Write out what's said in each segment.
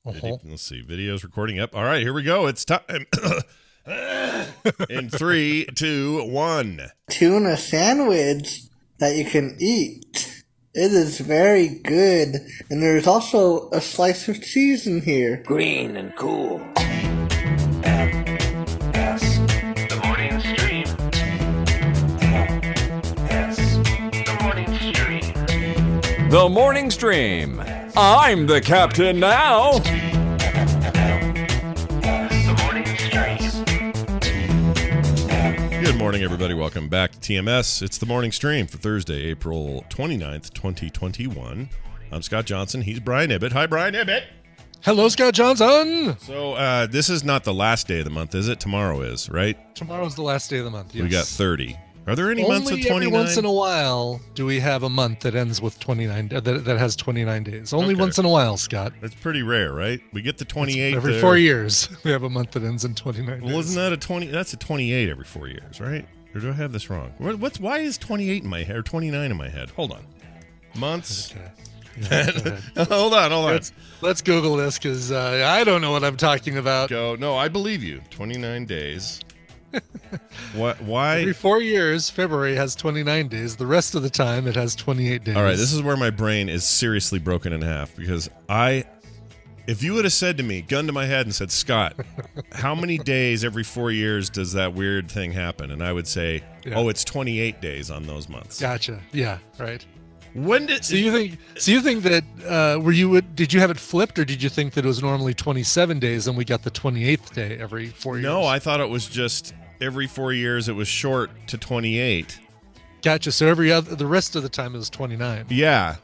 Let's see. Video's recording up. All right, here we go. It's time. In 3, 2, 1. Tuna sandwich that you can eat. It is very good. And there's also a slice of cheese in here. Green and cool. M.S. The morning stream. M.S. The morning stream. The morning stream. I'm the captain now. The morning stream. Good morning, everybody. Welcome back to TMS. It's the morning stream for Thursday, April 29th, 2021. I'm Scott Johnson. He's Brian Ibbett. Hi, Brian Ibbett. Hello, Scott Johnson. So this is not the last day of the month, is it? Tomorrow is, right? Tomorrow's the last day of the month. Yes. We got 30. Are there any months with Only 29? every once in a while do we have a month that ends with 29, that has 29 days. Only once in a while, Scott. That's pretty rare, right? We get the 28 Every there. 4 years, we have a month that ends in 29 days. Well, isn't that a 20? That's a 28 every 4 years, right? Or do I have this wrong? Why is 28 in my head or 29 in my head? Hold on. Months. Okay. Yeah, hold on. Let's Google this because I don't know what I'm talking about. Go. No, I believe you. 29 days. Why? Every 4 years, February has 29 days. The rest of the time, it has 28 days. All right, this is where my brain is seriously broken in half because if you would have said to me, gun to my head and said, Scott, how many days every 4 years does that weird thing happen? And I would say, it's 28 days on those months. Gotcha. Yeah, right. When did So you think that did you have it flipped, or did you think that it was normally 27 days and we got the 28th day every 4 years? No, I thought it was just every 4 years it was short to 28. Gotcha. So the rest of the time it was 29. Yeah,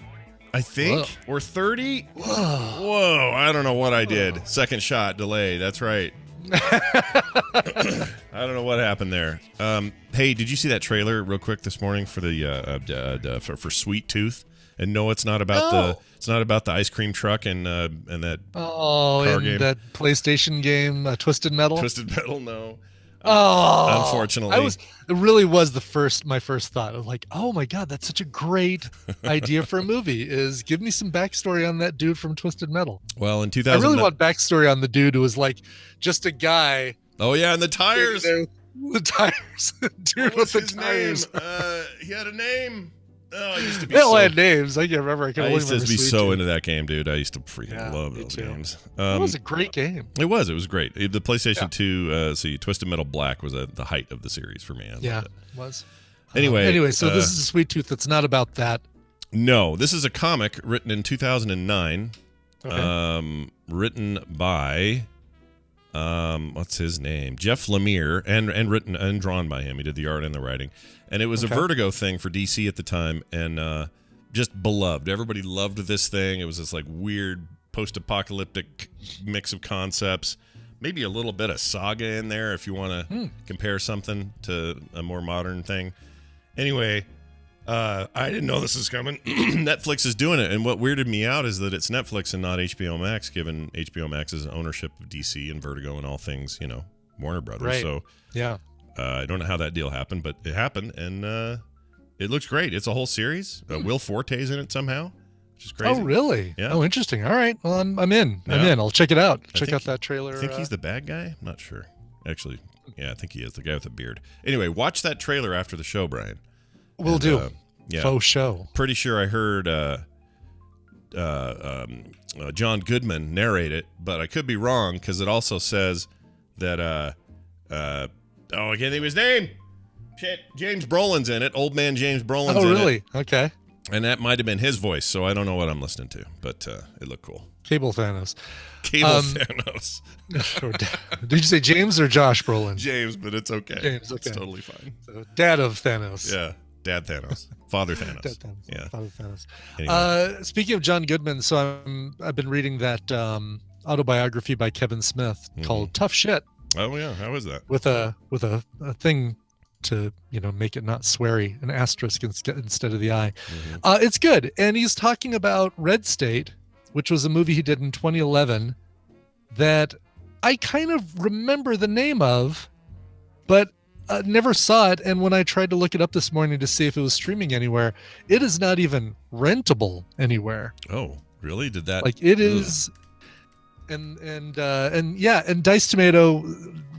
I think. Whoa. Or 30. Whoa, I don't know what I did. Second shot delay. That's right. I don't know what happened there. Hey, did you see that trailer real quick this morning for the for Sweet Tooth? And no, it's not about the ice cream truck and that car game. That PlayStation game, Twisted Metal. Twisted Metal, no. Oh, unfortunately, it really was my first thought. I was like, oh my god, that's such a great idea for a movie. Is give me some backstory on that dude from Twisted Metal. Well, in 2000, I really want backstory on the dude who was like just a guy. Oh yeah, and the tires. The tires, dude with the tires. He had a name. Oh, I used to be. They all had names. I can't remember. I used to be so into that game, dude. I used to freaking love those games. It was a great game. It was great. The PlayStation 2, Twisted Metal Black was the height of the series for me. It was. Anyway, so this is a Sweet Tooth that's not about that. No, this is a comic written in 2009. Okay. Written by what's his name? Jeff Lemire, and written and drawn by him. He did the art and the writing. And it was a Vertigo thing for DC at the time, and just beloved. Everybody loved this thing. It was this like weird post-apocalyptic mix of concepts. Maybe a little bit of saga in there if you want to compare something to a more modern thing. Anyway, I didn't know this was coming. Netflix is doing it, and what weirded me out is that it's Netflix and not HBO Max, given HBO Max's ownership of DC and Vertigo and all things, Warner Brothers. Right. So yeah. I don't know how that deal happened, but it happened, and it looks great. It's a whole series. Will Forte's in it somehow, which is crazy. Oh, really? Yeah. Oh, interesting. All right. Well, I'm in. Yeah. I'm in. I'll check it out. Check out that trailer. I think he's the bad guy. I'm not sure. Actually, yeah, I think he is the guy with the beard. Anyway, watch that trailer after the show, Brian. Will do. Yeah. Faux show. Pretty sure I heard John Goodman narrate it, but I could be wrong because it also says that I can't think of his name. Shit, James Brolin's in it. Old man James Brolin's in it. Oh, really? Okay. And that might have been his voice, so I don't know what I'm listening to, but it looked cool. Cable Thanos. Thanos. Did you say James or Josh Brolin? James, but it's okay. James, okay. It's totally fine. So, dad of Thanos. Yeah, Dad Thanos. Father Thanos. Dad Thanos. Yeah. Father Thanos. Anyway. Speaking of John Goodman, so I've been reading that autobiography by Kevin Smith called Tough Shit. Oh yeah, how is that? With a thing to make it not sweary, an asterisk instead of the I. It's good, and he's talking about Red State, which was a movie he did in 2011 that I kind of remember the name of, but never saw it. And when I tried to look it up this morning to see if it was streaming anywhere, it is not even rentable anywhere. Oh, really? Did that? Like it is. and Dice Tomato,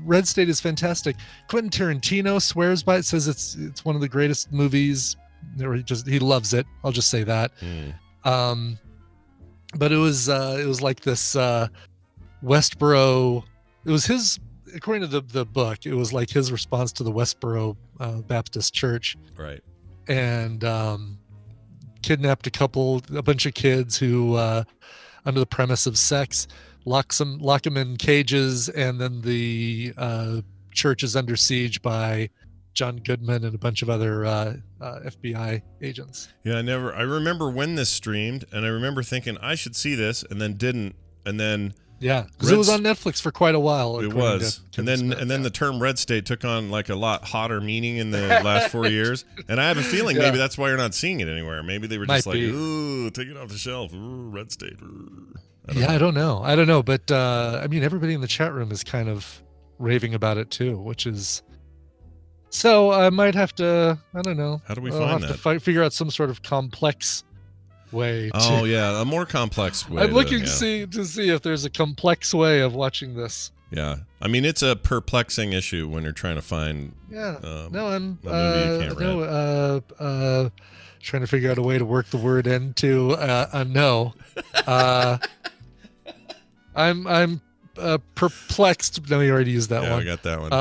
Red State is fantastic. Quentin Tarantino swears by it, says it's one of the greatest movies. He loves it. I'll just say that. But it was like this Westboro. It was his, according to the book, it was like his response to the Westboro Baptist Church, right? And kidnapped a bunch of kids who, under the premise of sex, lock them in cages, and then the church is under siege by John Goodman and a bunch of other FBI agents. Yeah, I remember when this streamed, and I remember thinking I should see this, and then didn't, and then yeah, because it was on Netflix for quite a while. It was, and then the term Red State took on like a lot hotter meaning in the last 4 years, and I have a feeling maybe that's why you're not seeing it anywhere. Maybe they were just ooh, take it off the shelf, ooh, Red State. I don't know, but I mean, everybody in the chat room is kind of raving about it too, which is. So I might have to. I don't know. How do we find that? Figure out some sort of complex way. A more complex way. I'm looking to see if there's a complex way of watching this. Yeah, I mean it's a perplexing issue when you're trying to find. Yeah. I'm trying to figure out a way to work the word into a no. I'm perplexed. No, you already used that one. I got that one.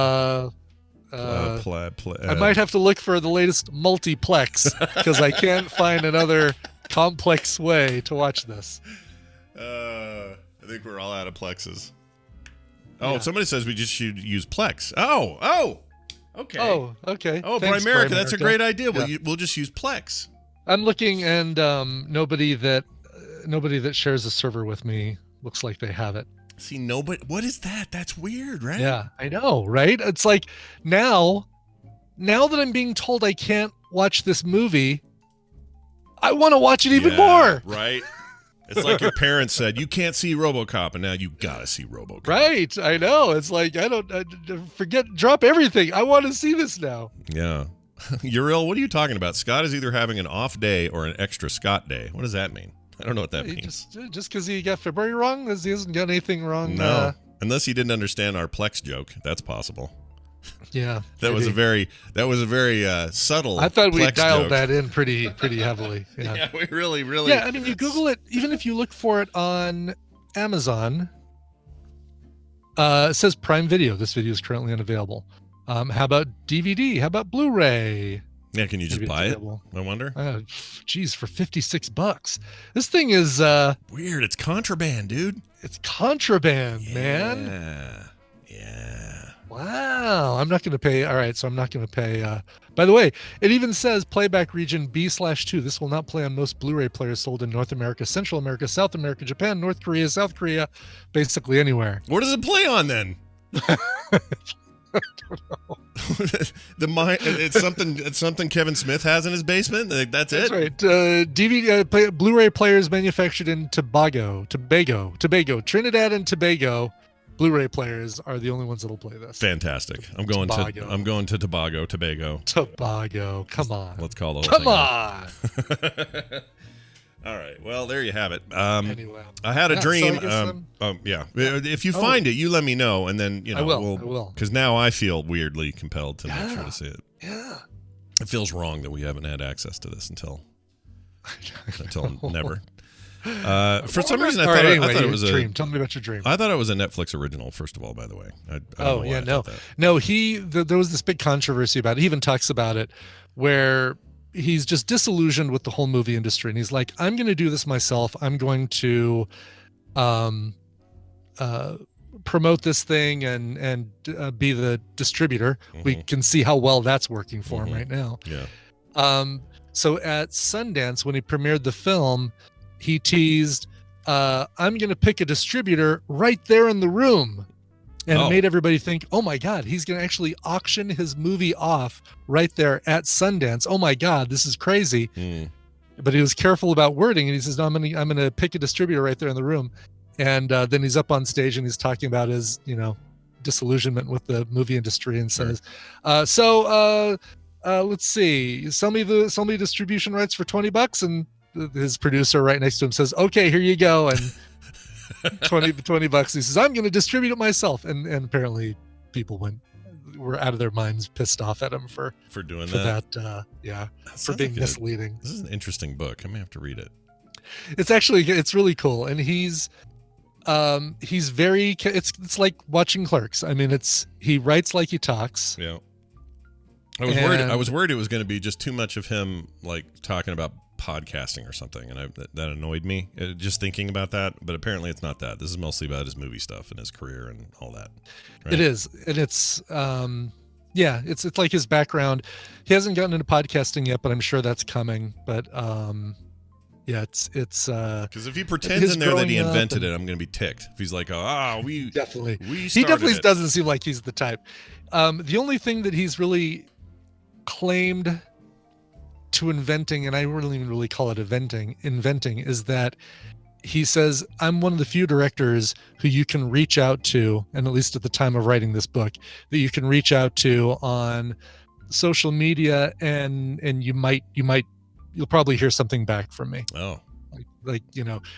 I might have to look for the latest multiplex because I can't find another complex way to watch this. I think we're all out of plexes. Oh, somebody says we just should use Plex. Oh, okay. Oh, okay. Oh, Primerica, that's a great idea. We'll just use Plex. I'm looking, and nobody that shares a server with me looks like they have it. See, nobody. What is that? That's weird, right? Yeah, I know, right? It's like now that I'm being told I can't watch this movie, I want to watch it even more. Right. It's like your parents said, you can't see RoboCop, and now you gotta see RoboCop. Right. I know. It's like, drop everything. I want to see this now. Yeah. Uriel, what are you talking about? Scott is either having an off day or an extra Scott day. What does that mean? I don't know what that means. Just because he got February wrong, he hasn't got anything wrong. No, unless he didn't understand our Plex joke. That's possible. Yeah, that was a very subtle. I thought we Plex dialed joke. that in pretty heavily. Yeah. Yeah, we really. Yeah, I mean, you Google it, even if you look for it on Amazon. It says Prime Video. This video is currently unavailable. How about DVD? How about Blu-ray? Yeah, can you just buy it? I wonder. Geez, for $56. This thing is weird. It's contraband, dude. It's contraband, man. Yeah. Wow. I'm not going to pay. All right, so I'm not going to pay. By the way, it even says playback region B/2. This will not play on most Blu-ray players sold in North America, Central America, South America, Japan, North Korea, South Korea, basically anywhere. What does it play on then? I don't know. It's something Kevin Smith has in his basement. That's it. That's right. DVD Blu-ray players manufactured in Tobago, Trinidad and Tobago. Blu-ray players are the only ones that'll play this. Fantastic. I'm going to Tobago. Tobago. Come on. Let's call the whole thing. All right. Well, there you have it. Anyway, I had a dream. So If you find it, you let me know, and then I will. Because now I feel weirdly compelled to make sure to see it. Yeah. It feels wrong that we haven't had access to this until never. For some reason, I thought it was a dream. Tell me about your dream. I thought it was a Netflix original. First of all, by the way. No. There was this big controversy about it. He even talks about it, where he's just disillusioned with the whole movie industry, and he's like, I'm going to do this myself. I'm going to promote this thing and be the distributor. Mm-hmm. We can see how well that's working for him right now. Yeah. So at Sundance, when he premiered the film, he teased, I'm going to pick a distributor right there in the room. And it made everybody think, oh my God, he's going to actually auction his movie off right there at Sundance. Oh my God, this is crazy. Mm. But he was careful about wording, and he says, no, I'm going to pick a distributor right there in the room. And then he's up on stage and he's talking about his, disillusionment with the movie industry, and says, let's see, sell me distribution rights for $20. And his producer right next to him says, okay, here you go. And $20. He says, I'm going to distribute it myself. And apparently people were out of their minds, pissed off at him for doing that. For being misleading. This is an interesting book. I may have to read it. It's really cool. And he's very, it's like watching Clerks. I mean, he writes like he talks. Yeah. I was worried it was going to be just too much of him like talking about podcasting or something, and that annoyed me just thinking about that. But apparently it's not that. This is mostly about his movie stuff and his career and all that. Right? It is, and it's it's like his background. He hasn't gotten into podcasting yet, but I'm sure that's coming. But it's because if he pretends in there that he invented it, I'm going to be ticked. If he's like, we definitely, he definitely doesn't seem like he's the type. The only thing that he's really claimed to inventing, and I wouldn't even really call it inventing, is that he says, I'm one of the few directors who you can reach out to, and at least at the time of writing this book, that you can reach out to on social media, and you'll probably hear something back from me. Oh. Like,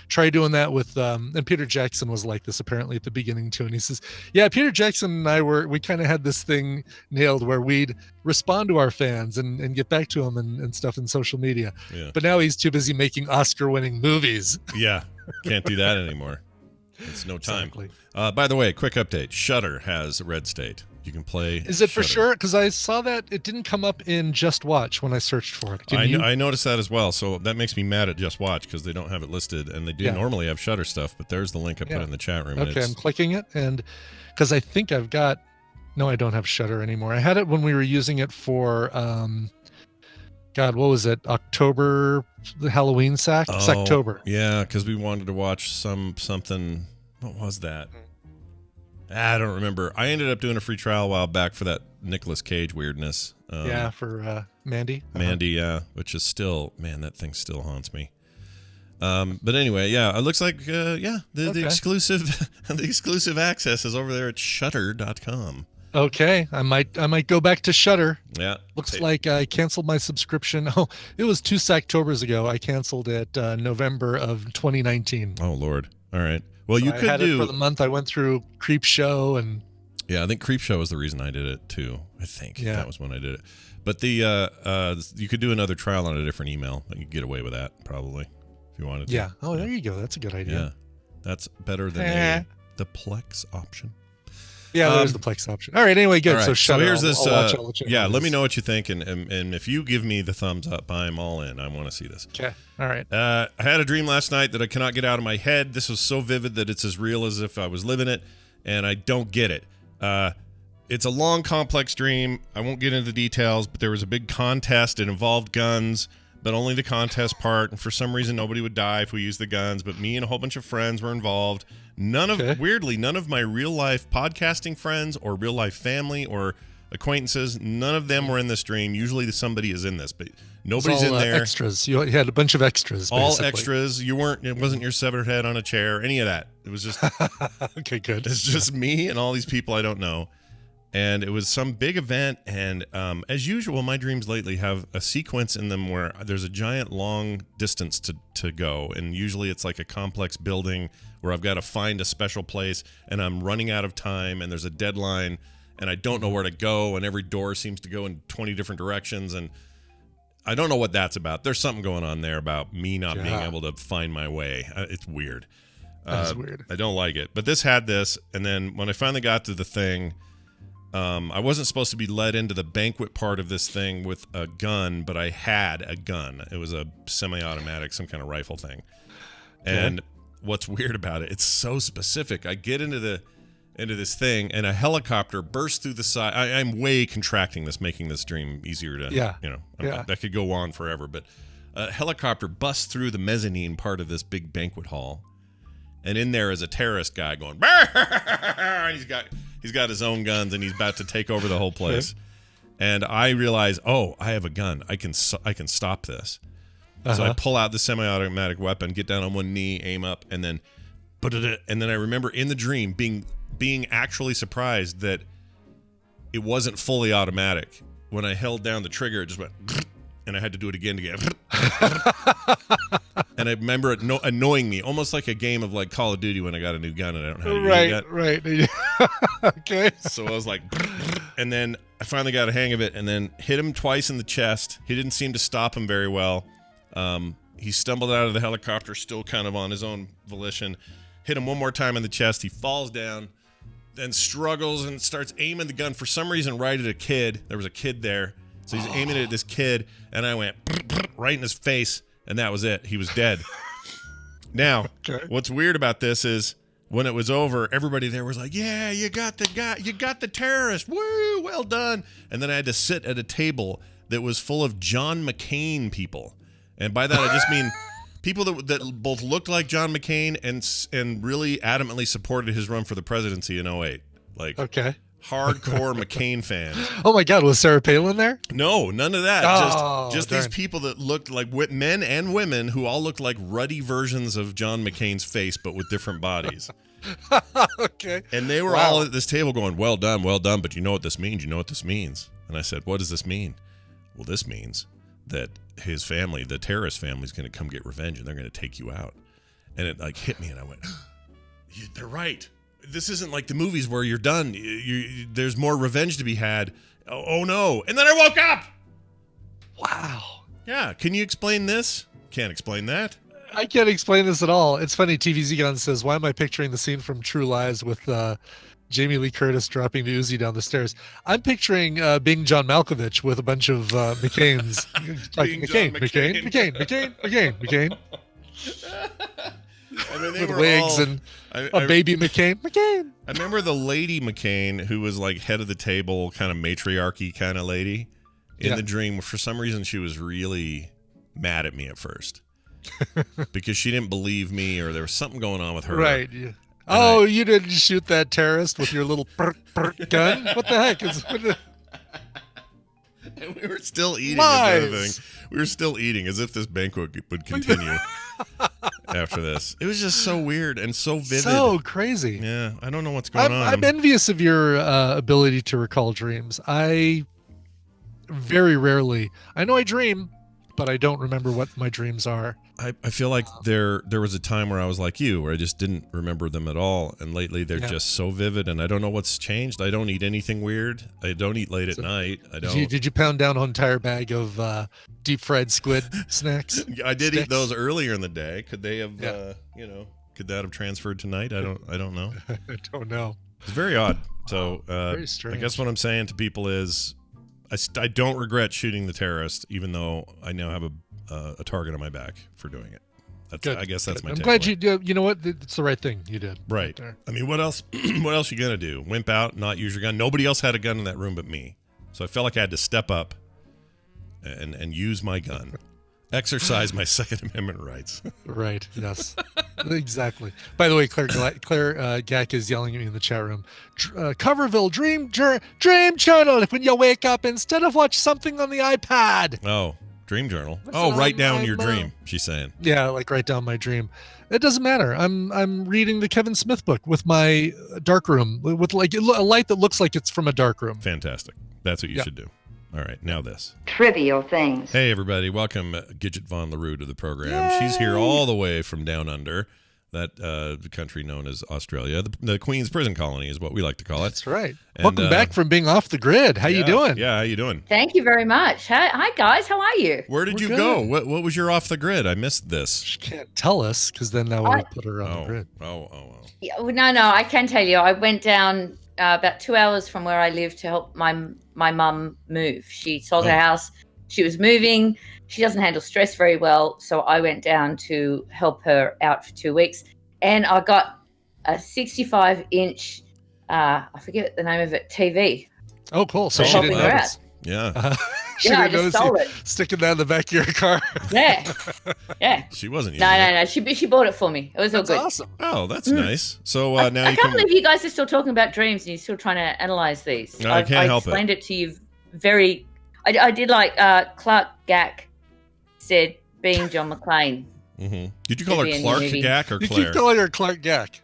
try doing that with and Peter Jackson was like this apparently at the beginning too, and he says, yeah, Peter Jackson and we kind of had this thing nailed where we'd respond to our fans and get back to them and stuff in social media. Yeah. But now he's too busy making Oscar-winning movies. Yeah, can't do that anymore. It's no time. Exactly. By the way, quick update: Shudder has Red State. You can play. Is it Shudder. for sure? Because I saw that it didn't come up in Just Watch when I searched for it. I noticed that as well. So that makes me mad at Just Watch because they don't have it listed, and they do normally have Shudder stuff. But there's the link I put in the chat room. Okay, I'm clicking it, and because I think I've got. No, I don't have Shudder anymore. I had it when we were using it for. God, what was it? October, the Halloween sack. It's October. Yeah, because we wanted to watch something. What was that? I don't remember. I ended up doing a free trial a while back for that Nicolas Cage weirdness. For Mandy. Mandy, yeah, which is still, man, that thing still haunts me. But anyway, yeah, it looks like, the exclusive the exclusive access is over there at Shudder.com. Okay, I might go back to Shudder. Yeah. Looks like I canceled my subscription. Oh, it was 2 Sacktober's ago. I canceled it November of 2019. Oh, Lord. All right. Well, so you could do it for the month. I went through Creepshow and. Yeah, I think Creepshow was the reason I did it too. I think that was when I did it. But you could do another trial on a different email. You could get away with that probably if you wanted to. Yeah. Oh, there you go. That's a good idea. Yeah, that's better than the Plex option. Yeah, there's the Plex option. All right. Anyway, good. Right, so here's this. I'll let let me know what you think, and if you give me the thumbs up, I'm all in. I want to see this. Okay. All right. I had a dream last night that I cannot get out of my head. This was so vivid that it's as real as if I was living it, and I don't get it. It's a long, complex dream. I won't get into the details, but there was a big contest. It involved guns, but only the contest part. And for some reason, nobody would die if we used the guns. But me and a whole bunch of friends were involved. Weirdly, none of my real life podcasting friends or real life family or acquaintances, none of them were in this dream. Usually somebody is in this, but nobody's in there. Extras. You had a bunch of extras. All basically. Extras. It wasn't your severed head on a chair, any of that. It was just okay, good. It's just me and all these people I don't know. And it was some big event, and as usual, my dreams lately have a sequence in them where there's a giant long distance to go, and usually it's like a complex building where I've got to find a special place, and I'm running out of time, and there's a deadline, and I don't know where to go, and every door seems to go in 20 different directions, and I don't know what that's about. There's something going on there about me not being able to find my way. It's weird. That's weird. I don't like it. But this had this, and then when I finally got to the thing, I wasn't supposed to be led into the banquet part of this thing with a gun, but I had a gun. It was a semi-automatic, some kind of rifle thing. And what's weird about it, it's so specific. I get into this thing, and a helicopter bursts through the side. I'm way contracting this, making this dream easier to, that could go on forever. But a helicopter busts through the mezzanine part of this big banquet hall, and in there is a terrorist guy going, and he's got his own guns, and he's about to take over the whole place. And I realize, I have a gun. I can stop this. So I pull out the semi-automatic weapon, get down on one knee, aim up, and then I remember in the dream being actually surprised that it wasn't fully automatic. When I held down the trigger, it just went, and I had to do it again to get. And I remember it annoying me, almost like a game of like Call of Duty when I got a new gun and I don't know how to use it. Right. Okay. So I was like, and then I finally got a hang of it and then hit him twice in the chest. He didn't seem to stop him very well. He stumbled out of the helicopter, still kind of on his own volition. Hit him one more time in the chest. He falls down, then struggles and starts aiming the gun for some reason right at a kid. There was a kid there. So he's aiming at this kid, and I went right in his face, and that was it. He was dead. Now, What's weird about this is when it was over, everybody there was like, yeah, you got the guy, you got the terrorist. Woo, well done. And then I had to sit at a table that was full of John McCain people. And by that, I just mean people that both looked like John McCain and really adamantly supported his run for the presidency in 2008. Like, hardcore McCain fans. Oh my God, was Sarah Palin there? No, none of that. Just darn. these people that looked like men and women who all looked like ruddy versions of John McCain's face, but with different bodies. Okay. And they were all at this table going, well done, but you know what this means? You know what this means? And I said, what does this mean? Well, this means that his family, the terrorist family, is going to come get revenge and they're going to take you out. And it like hit me and I went, they're right. This isn't like the movies where you're done. There's more revenge to be had. Oh no. And then I woke up. Wow. Yeah. Can you explain this? Can't explain that. I can't explain this at all. It's funny. TVZ Gun says, why am I picturing the scene from True Lies with Jamie Lee Curtis dropping the Uzi down the stairs? I'm picturing being John Malkovich with a bunch of McCains. Like McCain. I mean, with wigs and a baby McCain. I remember the lady McCain who was like head of the table, kind of matriarchy kind of lady in the dream. For some reason, she was really mad at me at first because she didn't believe me or there was something going on with her. Right. Yeah. You didn't shoot that terrorist with your little gun? What the heck? And we were still eating. We were still eating as if this banquet would continue after this. It was just so weird and so vivid. So crazy. Yeah, I don't know what's going on. I'm envious of your ability to recall dreams. I very rarely, I know I dream, but I don't remember what my dreams are. I feel like there was a time where I was like you, where I just didn't remember them at all. And lately they're just so vivid, and I don't know what's changed. I don't eat anything weird. I don't eat late at night. I don't. Did you pound down an entire bag of deep fried squid snacks? I did eat those earlier in the day. Could they have, could that have transferred tonight? I don't know. I don't know. It's very odd. So very strange. I guess what I'm saying to people is I don't regret shooting the terrorist, even though I now have a target on my back for doing it. I guess that's my. I'm glad you do. You know what? It's the right thing you did. Right. I mean, what else? What else you gonna do? Wimp out? Not use your gun? Nobody else had a gun in that room but me, so I felt like I had to step up and use my gun, exercise my Second Amendment rights. Right. Yes. Exactly. By the way, Claire Gack is yelling at me in the chat room. Coverville Dream Channel. When you wake up, instead of watch something on the iPad. Oh. Dream journal. Write down your dream, she's saying. Yeah, like write down my dream. It doesn't matter. I'm reading the Kevin Smith book with my dark room, with like a light that looks like it's from a dark room. Fantastic. That's what you should do. All right, now this. Trivial things. Hey, everybody. Welcome Gidget Von LaRue to the program. Yay! She's here all the way from down under, that the country known as Australia. The Queen's Prison Colony is what we like to call it. That's right. And, welcome back from being off the grid. How you doing? Yeah, how you doing? Thank you very much. Hi, guys. How are you? Where did you go? What was your off the grid? I missed this. She can't tell us because then that would put her on the grid. Oh. Yeah, no, I can tell you. I went down about 2 hours from where I live to help my mum move. She sold her house. She was moving. She doesn't handle stress very well, so I went down to help her out for 2 weeks. And I got a 65-inch, I forget the name of it, TV. Oh, cool. So she didn't notice. Yeah. I just stole it. Sticking that in the back of your car. Yeah. She wasn't using it. No. She bought it for me. It was all good. That's awesome. Oh, that's nice. So now I can't believe you guys are still talking about dreams and you're still trying to analyze these. No, I can't help it. I explained it to you very... I did like Clark Gack said, being John McClane. Mm-hmm. Did you call her Clark Gack or Claire? You keep calling her Clark Gack.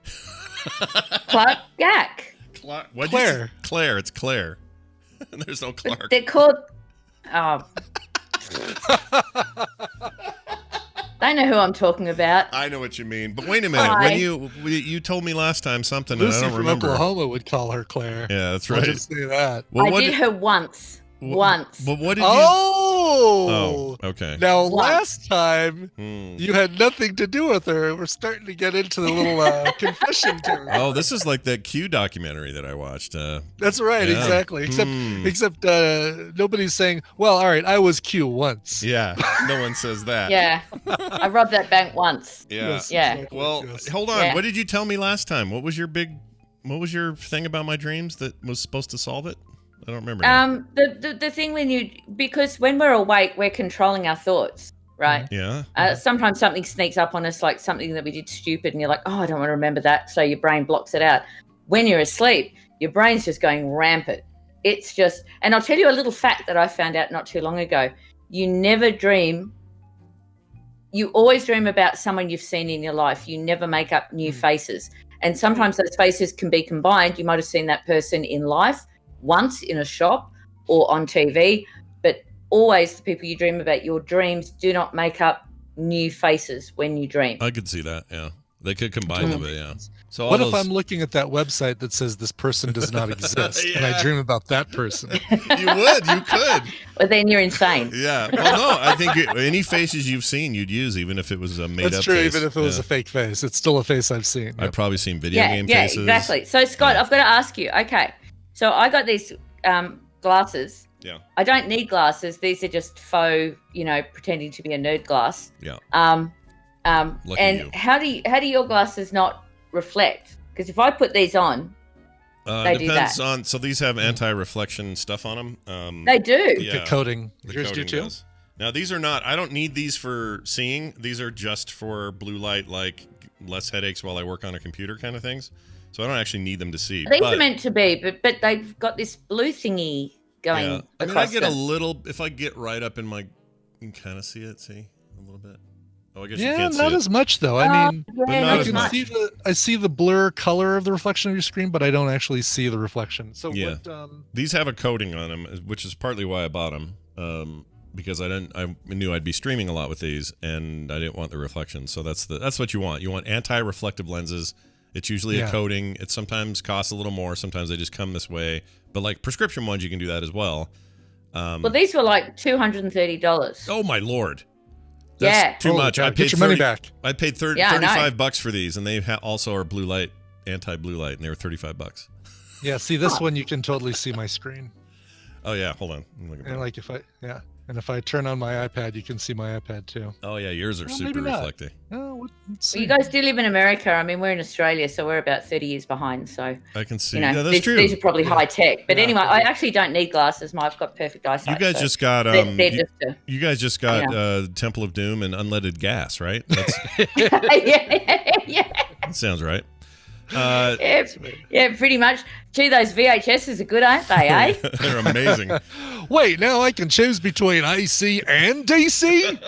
Clark Gack. Claire. Claire. It's Claire. There's no Clark. They're called... They know who I'm talking about. I know what you mean. But wait a minute. Hi. When you told me last time something Lucy and I don't from remember. Oklahoma would call her Claire. Yeah, that's I'll right. just say that. Well, I what did her once. Once. But what did you? Oh, okay. Now, Once. last time Hmm. you had nothing to do with her. We're starting to get into the little confession territory. Oh, this is like that Q documentary that I watched. That's right, Yeah. exactly. Hmm. Except nobody's saying, well, all right, I was Q once. Yeah, no one says that. Yeah. I robbed that bank once. Yeah. Yes, Yeah. exactly, Well, yes. hold on. Yeah. What did you tell me last time? What was your thing about my dreams that was supposed to solve it? I don't remember. now. The thing because when we're awake, we're controlling our thoughts, right? Yeah. Sometimes something sneaks up on us, like something that we did stupid, and you're like, oh, I don't want to remember that. So your brain blocks it out. When you're asleep, your brain's just going rampant. It's just, and I'll tell you a little fact that I found out not too long ago. You never dream. You always dream about someone you've seen in your life. You never make up new faces. And sometimes those faces can be combined. You might have seen that person in life once in a shop or on TV, but always the people you dream about, your dreams do not make up new faces when you dream. I could see that. Yeah. They could combine them, but yeah. So all What if those- I'm looking at that website that says this person does not exist, and I Yeah. dream about that person? You could. Well, then you're insane. Yeah. Well, no, I think any faces you've seen, you'd use, even if it was a made-up That's true, face. even if it was Yeah. a fake face. It's still a face I've seen. I've probably seen video Yeah, game yeah, faces. exactly. So, Scott, Yeah. I've got to ask you. Okay, so I got these glasses. Yeah. I don't need glasses. These are just faux, pretending to be a nerd glass. Yeah. Lucky And you. how do your glasses not reflect? Because if I put these on, they do Depends that. on. So these have anti-reflection stuff on them. They do. Yeah. The coating. The Yours do coating too? does. Now these are not. I don't need these for seeing. These are just for blue light, like less headaches while I work on a computer, kind of things. So I don't actually need them to see. These but, are meant to be, but they've got this blue thingy going yeah. I mean, across I get them. a little. If I get right up in my, you can kind of see it. See a little bit. Oh, I guess you Yeah, can't not see as much though. I mean, But yeah, not not as as much. much. I see the blur color of the reflection of your screen, but I don't actually see the reflection. So Yeah. what? These have a coating on them, which is partly why I bought them. Because I knew I'd be streaming a lot with these, and I didn't want the reflection. So that's what you want. You want anti-reflective lenses. It's usually a coating. It sometimes costs a little more. Sometimes they just come this way. But like prescription ones, you can do that as well. Well, these were like $230. Oh my lord, Yeah. that's too Holy much. cow, I get paid your money 30 back. I paid Yeah, I know. $35 for these, and they also are blue light, anti-blue light, and they were $35. Yeah, see this one, you can totally see my screen. Oh yeah, hold on. I'm looking And back. like and if I turn on my iPad, you can see my iPad too. Oh yeah, yours are Well, super maybe not. reflective. Oh, let's Well, you see. guys do live in America. I mean, we're in Australia, so we're about 30 years behind. So, I can see. you know, Yeah, that's true. these are probably high tech. But Yeah, anyway, probably. I actually don't need glasses. I've got perfect eyesight. You guys so just got they're just you guys just got Temple of Doom and unleaded gas, right? That's, yeah. that sounds right. Yeah, pretty much. Gee, those VHSs are good, aren't they, eh? They're amazing. Wait, now I can choose between AC and DC?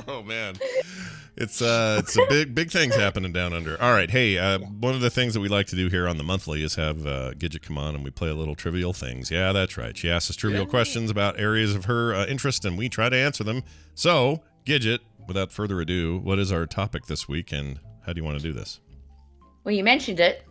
Oh man, it's a big things happening down under. All right, hey, one of the things that we like to do here on the monthly is have Gidget come on and we play a little trivial things. Yeah, that's right. She asks us trivial questions about areas of her interest, and we try to answer them. So, Gidget, without further ado, what is our topic this week, and how do you want to do this? Well, you mentioned it.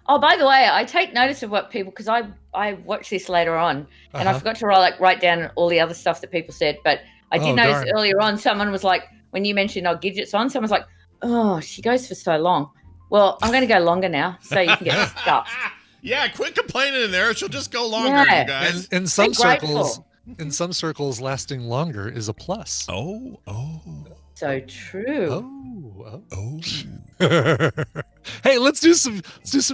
Oh, by the way, I take notice of what people, because I watch this later on, and I forgot to write down all the other stuff that people said, but I did notice darn. earlier on, someone was like, when you mentioned Gidget's on, someone's like, oh, she goes for so long. Well, I'm going to go longer now, so you can get stuff. Yeah, quit complaining in there. She'll just go longer, Yeah. you guys. In some Be grateful. circles, lasting longer is a plus. Oh. So true. Hey, let's do some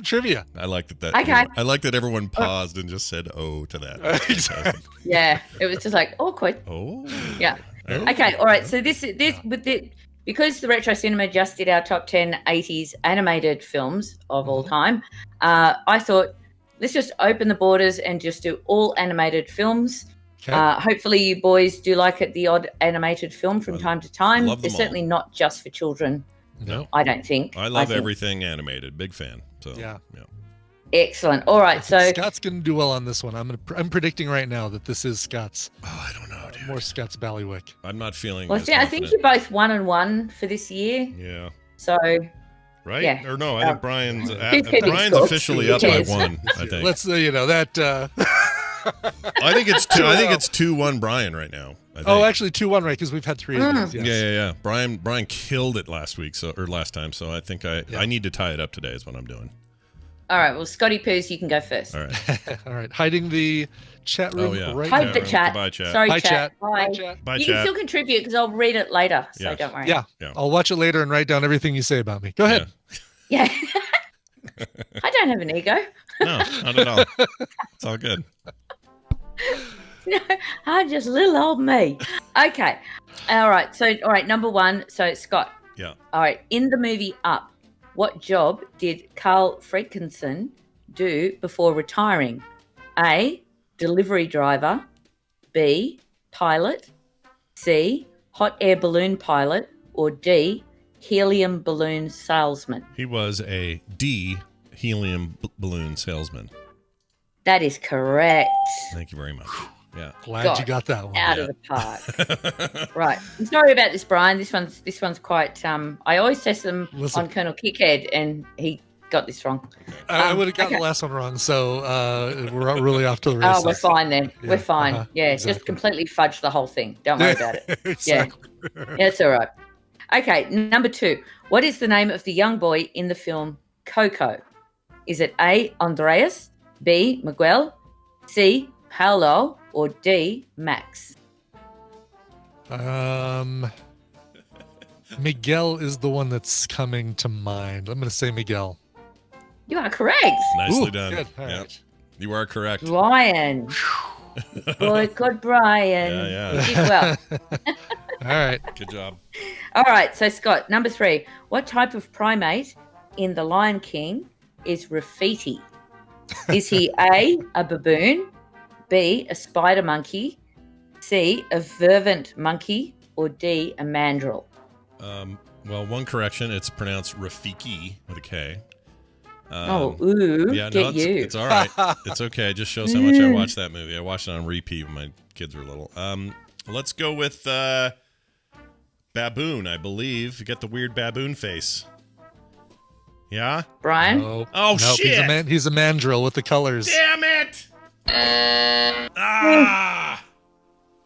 trivia. I like that. Okay. I like that everyone paused and just said "oh" to that. Exactly. Yeah, it was just like awkward. Oh. Yeah. Okay, all right. So because the Retro Cinema just did our top 10 80s animated films of all time, I thought let's just open the borders and just do all animated films. Okay. Hopefully you boys do like the odd animated film from time to time. love them They're certainly all. not just for children, No. I don't think. I love think- everything animated. Big fan. So Yeah. Excellent. All right, so Scott's gonna do well on this one. I'm predicting right now that this is Scott's. Oh, I don't know, dude. more Scott's Ballywick. I'm not feeling. Well, as I think you're confident. both 1-1 for this year. Yeah. So Right? Yeah. Or no? I think Brian's keeping Brian's score? officially Who up by cares? 1. I think. Let's that. I think it's 2. I think it's 2-1 Brian right now. I think. Oh, actually 2-1, right? Because we've had 3 of these. Yes. Yeah. Brian killed it last time. So I think I need to tie it up today. Is what I'm doing. all right. Well, Scotty Poos, you can go first. All right. All right. Hiding the chat room right Hide now. the chat. Goodbye, chat. Sorry, Bye, chat. chat. Bye. Bye, chat. Bye, You chat. can still contribute because I'll read it later. So Yes. don't worry. Yeah. Yeah. I'll watch it later and write down everything you say about me. Go ahead. Yeah. I don't have an ego. No, not at all. It's all good. I'm just little old me. Okay. All right. So, number 1. So, Scott. Yeah. All right. In the movie Up, what job did Carl Fredkinson do before retiring? A, delivery driver. B, pilot. C, hot air balloon pilot. Or D, helium balloon salesman. He was a D helium balloon salesman. That is correct. Thank you very much. Yeah. Glad you got that one. Out of the park. Right. I'm sorry about this, Brian. This one's quite. I always test them Listen. on Colonel Kickhead, and he got this wrong. I would have gotten the last one wrong, so we're really off to the races. Oh, we're fine then. Yeah, We're fine. Yeah, exactly. just completely fudge the whole thing. Don't worry about it. Exactly. Yeah, it's all right. Okay, number 2. What is the name of the young boy in the film Coco? Is it A, Andreas, B, Miguel, C, Paolo, or D, Max? Miguel is the one that's coming to mind. I'm going to say Miguel. You are correct. Nicely Ooh, done. good. All Yeah. right. You are correct. Brian. Boycott Brian. Yeah. You did well. All right. Good job. All right, so Scott, number 3. What type of primate in The Lion King is Rafiki? Is he A, a baboon, B, a spider monkey, C, a vervant monkey, or D, a mandrill? Well, one correction. It's pronounced Rafiki with a K. Get you. It's all right. It's okay. It just shows how much I watched that movie. I watched it on repeat when my kids were little. Let's go with baboon, I believe. You get the weird baboon face. Yeah? Brian? Oh, Oh, nope, shit. He's a mandrill with the colors. Damn it! Ah!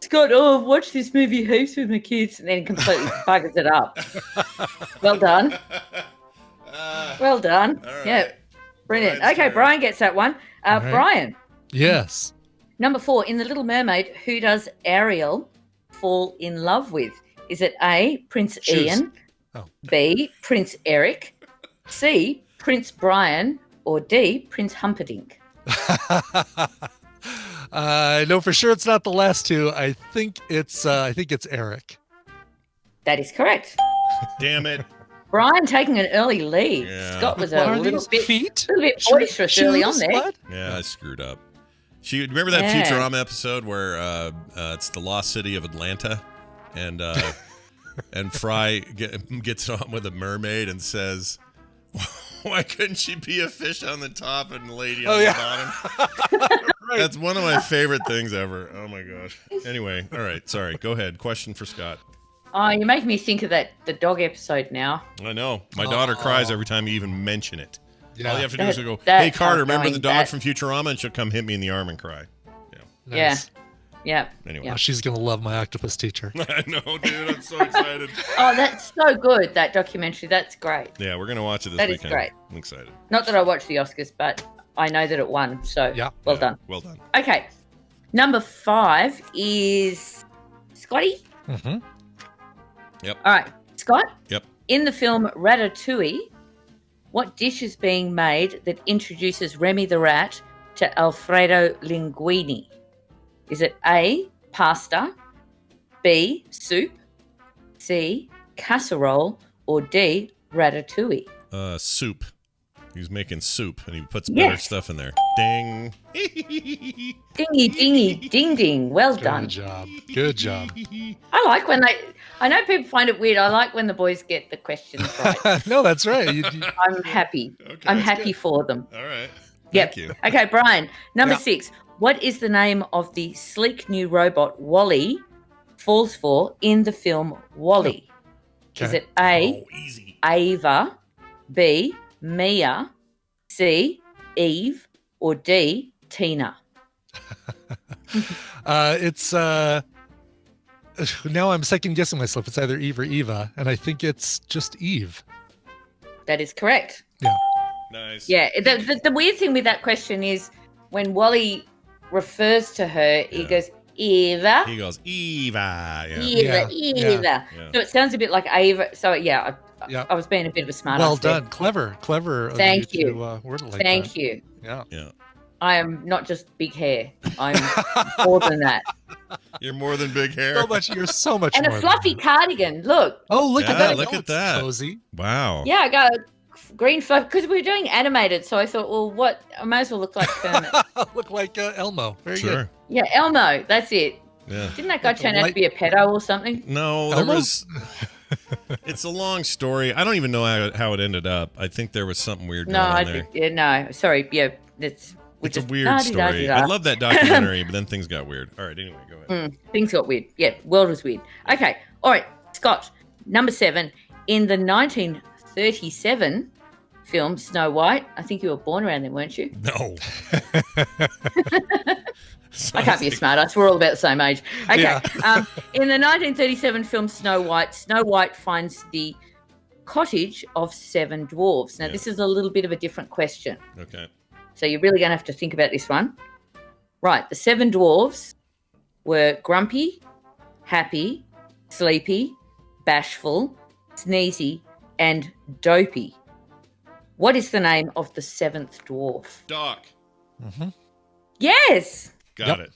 Scott, I've watched this movie heaps with my kids, and then completely buggers it up. Well done. Well done. right. Yeah. Brilliant. Brian's Okay, turn. Brian gets that one. All right. Brian, Yes. number 4. In The Little Mermaid, who does Ariel fall in love with? Is it A, Prince Shoes. Ian, Oh. B, Prince Eric, C, Prince Brian, or D, Prince Humperdinck? I know for sure it's not the last two. I think it's Eric. That is correct. Damn it. Brian taking an early lead. Yeah. Scott was What a are little these? bit Feet? boisterous early on Shoes? there. What? Yeah, I screwed up. Remember that Yeah. Futurama episode where it's the lost city of Atlanta, and and Fry gets on with a mermaid and says, "Why couldn't she be a fish on the top and a lady on the bottom?" That's one of my favorite things ever. Oh my gosh. Anyway, all right. Sorry. Go ahead. Question for Scott. Oh, you make me think of the dog episode now. I know. My daughter cries every time you even mention it. Yeah. All you have to do is go, That's "Hey, Carter, remember the outgoing. dog from Futurama?" And she'll come hit me in the arm and cry. Nice. Yeah. Anyway. Oh, she's gonna love my octopus teacher. I know, dude. I'm so excited. Oh, that's so good, that documentary. That's great. Yeah, we're going to watch it this That is weekend. great. I'm excited. Not that I watched the Oscars, but I know that it won. So, Yeah. well done. Well done. Okay. Number 5 is Scotty. Mm-hmm. Yep. All right. Scott? Yep. In the film Ratatouille, what dish is being made that introduces Remy the Rat to Alfredo Linguini? Is it A, pasta, B, soup, C, casserole, or D, ratatouille? Soup. He was making soup, and he puts Yes. better stuff in there. Ding. Dingy, dingy, ding, ding. Well done. Good job. Good job. I like when I know people find it weird. I like when the boys get the questions right. No, that's right. I'm happy. Okay, I'm that's happy good. for them. All right. Yep. Thank you. Okay, Brian. Number Yeah. 6. What is the name of the sleek new robot Wally falls for in the film Wally? Okay. Is it A, Easy. Ava, B, Mia, C, Eve, or D, Tina? It's now I'm second guessing myself. It's either Eve or Eva, and I think it's just Eve. That is correct. Yeah. Nice. Yeah. The weird thing with that question is when Wally refers to her, he goes, Eva. He goes, Eva. Yeah. Eva, Yeah. Eva. Yeah. So it sounds a bit like Ava. So yeah, Yeah. I was being a bit of a smart Well ass there. done. Clever. Of Thank you. to, word it like Thank that. you. Yeah. Yeah. I am not just big hair. I'm more than that. You're more than big hair. You're so much And more a than fluffy that. cardigan. Look. Oh, look at Yeah, that. look Oh, at it's that. Cozy. Wow. Yeah, I got a green fluff because we were doing animated. So I thought, well, what? I might as well look like Kermit. Look like Elmo. Very Sure. good. Yeah, Elmo. That's it. Yeah. Didn't that guy Like a turn out to light- be a pedo or something? No, there Elmo? was. It's a long story. I don't even know how it ended up. I think there was something weird going No, on I there. think, yeah, no. Sorry. Yeah, that's. It's a weird story. I love that documentary, but then things got weird. All right, anyway, go ahead. Things got weird. Yeah, world was weird. Okay. All right, Scott. Number 7. In the 1937 film Snow White, I think you were born around then, weren't you? No. I can't be a smartass. We're all about the same age. Okay. Yeah. In the 1937 film Snow White finds the cottage of 7 dwarves. Now, this is a little bit of a different question. Okay. So you're really going to have to think about this one. Right. The 7 dwarves were grumpy, happy, sleepy, bashful, sneezy, and dopey. What is the name of the 7th dwarf? Doc. Yes. Got it.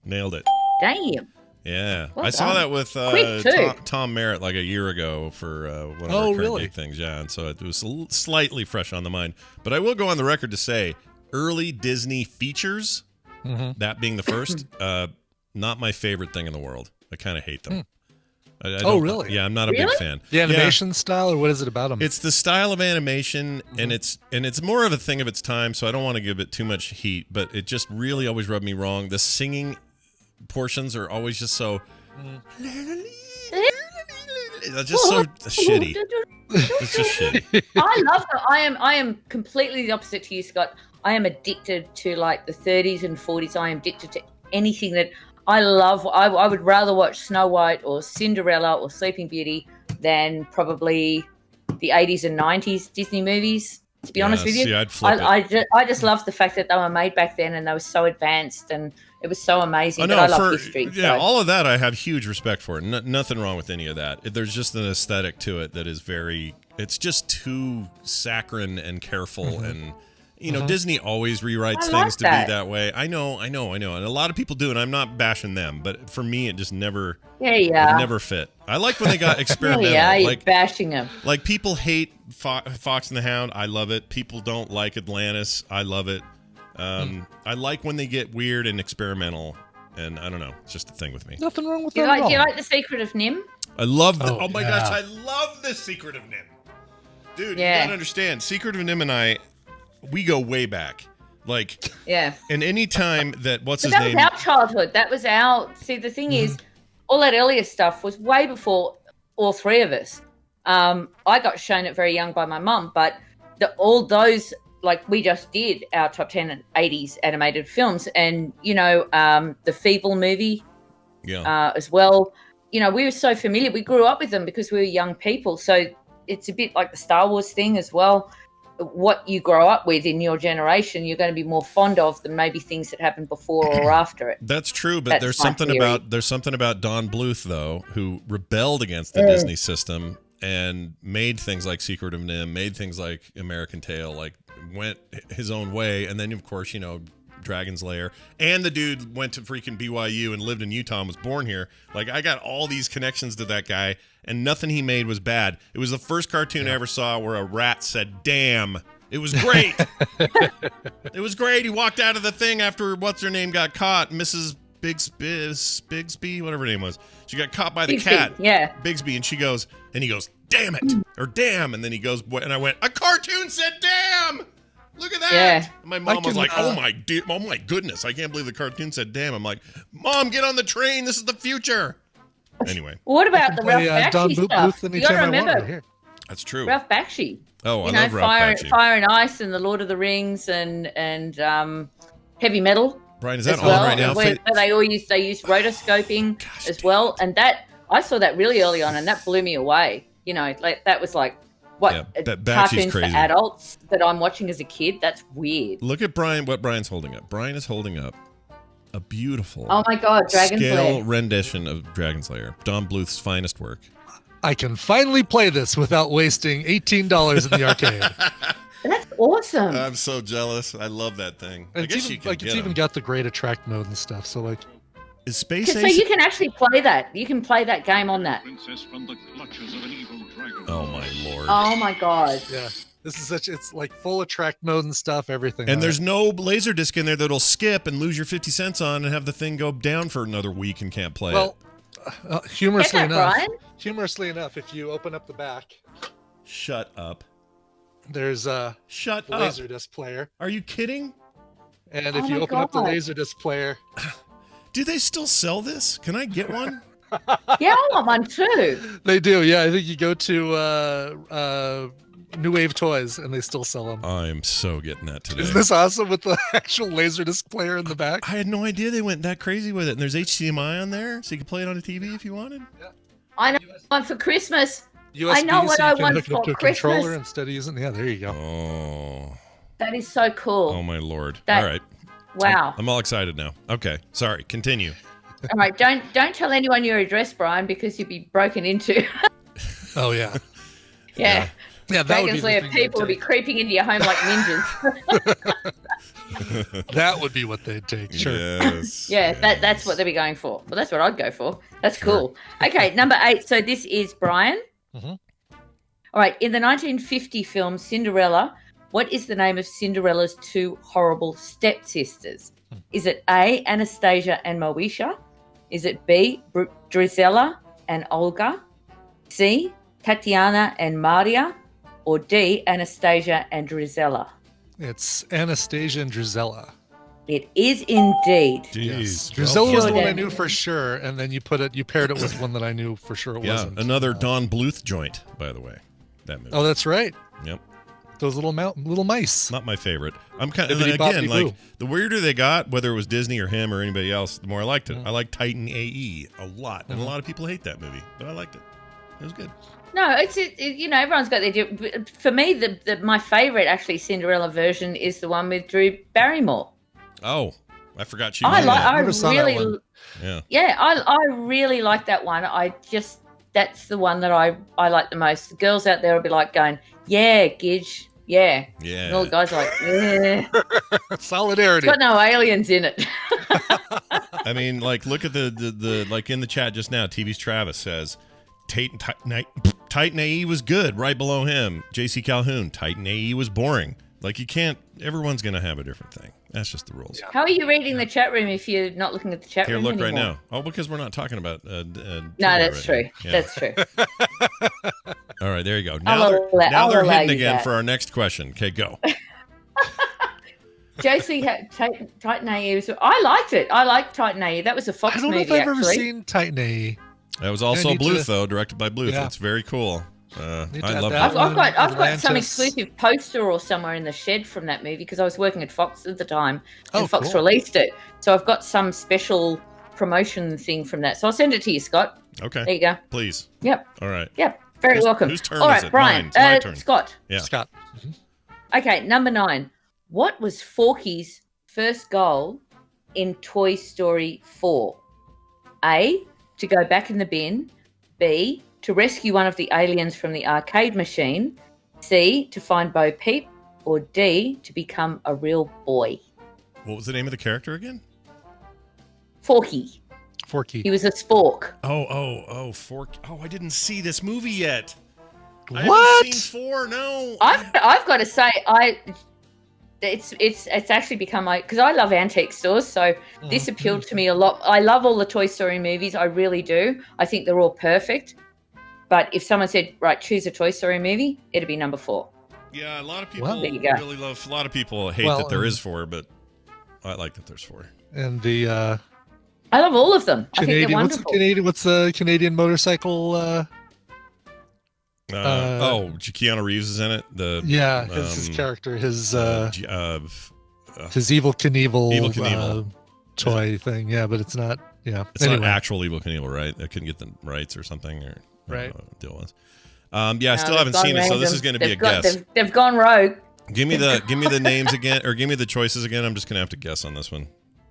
Nailed it. Damn. Yeah. Well I saw done. that with Quick, too. Tom Merritt like a year ago for one of Oh, our current really? gig things. Yeah. And so it was slightly fresh on the mind. But I will go on the record to say early Disney features, that being the first, not my favorite thing in the world. I kind of hate them. I Oh, don't- really? Yeah, I'm not a big Really? fan. The animation style, or what is it about them? It's the style of animation, and it's more of a thing of its time. So I don't want to give it too much heat, but it just really always rubbed me wrong. The singing portions are always just so. It's just so shitty. It's just shitty. I love that. I am completely the opposite to you, Scott. I am addicted to like the 30s and 40s. I am addicted to anything that I love. I would rather watch Snow White or Cinderella or Sleeping Beauty than probably the 80s and 90s Disney movies. To be honest with you, see, I'd flip it. I just love the fact that they were made back then and they were so advanced and it was so amazing. But I love history. Yeah, so. all of that I have huge respect for. Nothing wrong with any of that. There's just an aesthetic to it that is very. It's just too saccharine and careful and. You know, Disney always rewrites I like things to that. be that way. I know. And a lot of people do, and I'm not bashing them, but for me, it just never, Yeah, yeah. it never fit. I like when they got experimental. Yeah, you're like, bashing them. like people hate Fox and the Hound. I love it. People don't like Atlantis. I love it. I like when they get weird and experimental, and I don't know. It's just a thing with me. Nothing wrong with Do you that at like? Do you all. like The Secret of Nim? I love the. Oh, Oh, my yeah. gosh, I love the Secret of Nim. Dude, Yeah. you gotta understand. Secret of Nim and I, we go way back. Like, Yeah. and any time that what's But his that name? was our childhood. That was our. See, the thing is, all that earlier stuff was way before all 3 of us. I got shown it very young by my mum, but all those, like, we just did our top 10 80s animated films, and you know, the Feeble movie Yeah. as well. You know, we were so familiar. We grew up with them because we were young people. So it's a bit like the Star Wars thing as well. What you grow up with in your generation, you're going to be more fond of than maybe things that happened before or after it. That's true, but That's there's my something theory. about Don Bluth though, who rebelled against the Disney system and made things like Secret of Nim, made things like American Tail, like went his own way, and then of course, you know, Dragon's Lair, and the dude went to freaking BYU and lived in Utah and was born here. Like, I got all these connections to that guy, and nothing he made was bad. It was the first cartoon I ever saw where a rat said "damn." It was great. It was great. He walked out of the thing after what's her name got caught, Mrs. Bigsby, whatever her name was. She got caught by the Bigsby, cat, yeah. Bigsby, and he goes, "Damn it," or "damn," and then he goes, and I went, "A cartoon said damn." Look at that. Yeah. My mom was can, like, oh my goodness, I can't believe the cartoon said damn. I'm like, Mom, get on the train. This is the future. Anyway, What about the Ralph Don Bakshi Bluth stuff? You anytime gotta I want remember here. that's true. Ralph Bakshi. Oh, I You know, love Ralph Bakshi. Fire and Ice and the Lord of the Rings and Heavy Metal. Brian, is that as on well, right now? where they used rotoscoping as well, and that I saw that really early on, and that blew me away. You know, like that was like what Bakshi's cartoons for crazy. adults that I'm watching as a kid. That's weird. Look at Brian. What Brian's holding up? Brian is holding up a beautiful, Oh my God, Dragon's scale Lair. rendition of Dragon's Lair, Don Bluth's finest work. I can finally play this without wasting $18 in the arcade. That's awesome. I'm so jealous. I love that thing. I It's guess even, you can like get it's even 'em. got the great attract mode and stuff. So like, Is Space So Ace? you can actually play that. You can play that game on that. Princess from the clutches of an evil dragon. Oh my lord! Oh my God. yeah, this is it's like full attract mode and stuff. Everything. And on there's it. no laser disc in there that'll skip and lose your 50 cents on and have the thing go down for another week and can't play well, it. humorously Get that, enough. Brian. Humorously enough, if you open up the back, Shut up! there's a Shut up! laserdisc player, Are you kidding? and Oh if you my open up the God. laserdisc player, Do they still sell this? Can I get one? Yeah, I want one too. they do. Yeah, I think you go to New Wave Toys, and they still sell them. I'm so getting that today. Isn't this awesome with the actual laserdisc player in the back? I had no idea they went that crazy with it. And there's HDMI on there, so you can play it on a TV if you wanted. I know one for Christmas. USB, know what so you I can want hook it up for to a controller Christmas. instead of using. Yeah, there you go. Oh, That is so cool. oh my lord! That- All right, Wow. I'm all excited now. Okay, sorry. Continue. All right, don't tell anyone your address, Brian, because you'll be broken into. Oh yeah, Yeah. yeah. That would be Dragon's the Lair thing people will they'd be creeping into your home like ninjas. take. That would be what they'd take. Sure. Yes. Yeah, yes. that's what they'd be going for. Well, that's what I'd go for. That's cool. Okay, number 8. So this is Brian. Mhm. All right, in the 1950 film Cinderella, what is the name of Cinderella's two horrible stepsisters? Is it A, Anastasia and Moesha? Is it B, Drizella and Olga? C, Tatiana and Maria? Or D, Anastasia and Drizella? It's Anastasia and Drizella. It is indeed. Jeez. Drizella was the Sure one I did. knew for sure, and then you paired it with one that I knew for sure it Yeah, wasn't. another Don Bluth joint, by the way. That movie. Oh, that's right. Yep. Those little mice. Not my favorite. I'm kind of Bibbidi again bobbidi like boo. the weirder they got, whether it was Disney or him or anybody else, the more I liked it. I like Titan AE a lot, and a lot of people hate that movie, but I liked it. It was good. No, it's you know, everyone's got their. For me, my favorite actually Cinderella version is the one with Drew Barrymore. Oh, I forgot she was in I that. Never saw that really, one. Yeah. I really like that one. That's the one that I like the most. The girls out there will be like going, yeah, Gidge, yeah. Yeah. And all the guys are like, yeah. Solidarity. It's got no aliens in it. I mean, like, look at the like in the chat just now. TV's Travis says Titan AE was good. Right below him, JC Calhoun. Titan AE was boring. Like, you can't. Everyone's gonna have a different thing. That's just the rules. How are you reading the chat room if you're not looking at the chat Here, room look right anymore? now. Oh, because we're not talking about. No, Tinder that's right true. now. Yeah. That's true. All right, there you go. I'll Now they're, allow- now I'll they're allow hitting you again that. for our next question. Okay, go. JC Titan AE was. I liked it. I liked Titan AE. That was a Fox I don't know movie. if I've ever actually. seen Titan AE. That was also need Bluth, to- though, directed by Bluth. Yeah. It's very cool. Need to I add love that it. I've got some Atlantis. exclusive poster or somewhere in the shed from that movie because I was working at Fox at the time and Oh, Fox cool. released it. So I've got some special promotion thing from that. So I'll send it to you, Scott. Okay, There you go. please. Yep. All right. Yep. Very Whose- welcome. whose turn All is right, it? Brian. Mine. It's my turn. Scott. Yeah. Scott. Okay, number 9. What was Forkey's first goal in Toy Story 4? A, to go back in the bin. B, to rescue one of the aliens from the arcade machine. C, to find Bo Peep. Or D, to become a real boy. What was the name of the character again? Forkey. Forkey. He was a spork. Oh, Fork. Oh, I didn't see this movie yet. I What? haven't seen 4. No. I've got to say, it's actually become like, because I love antique stores, so this appealed to me a lot. I love all the Toy Story movies, I really do. I think they're all perfect. But if someone said, right, choose a Toy Story movie, it'd be number 4. Yeah, a lot of people Well, there you go. really love. A lot of people hate Well, that there is 4, but I like that there's 4. And the I love all of them. I think they're Canadian. wonderful. What's the Canadian motorcycle? Keanu Reeves is in it. His character, his G- his Evil Knievel, Evel Knievel. toy thing. Yeah, but it's not. Yeah, It's not actual Evel Knievel, right? I couldn't get the rights or something, or I don't know what the deal was. I still haven't seen it, so this is going to be a guess. They've gone rogue. Give me the names again, or give me the choices again. I'm just going to have to guess on this one.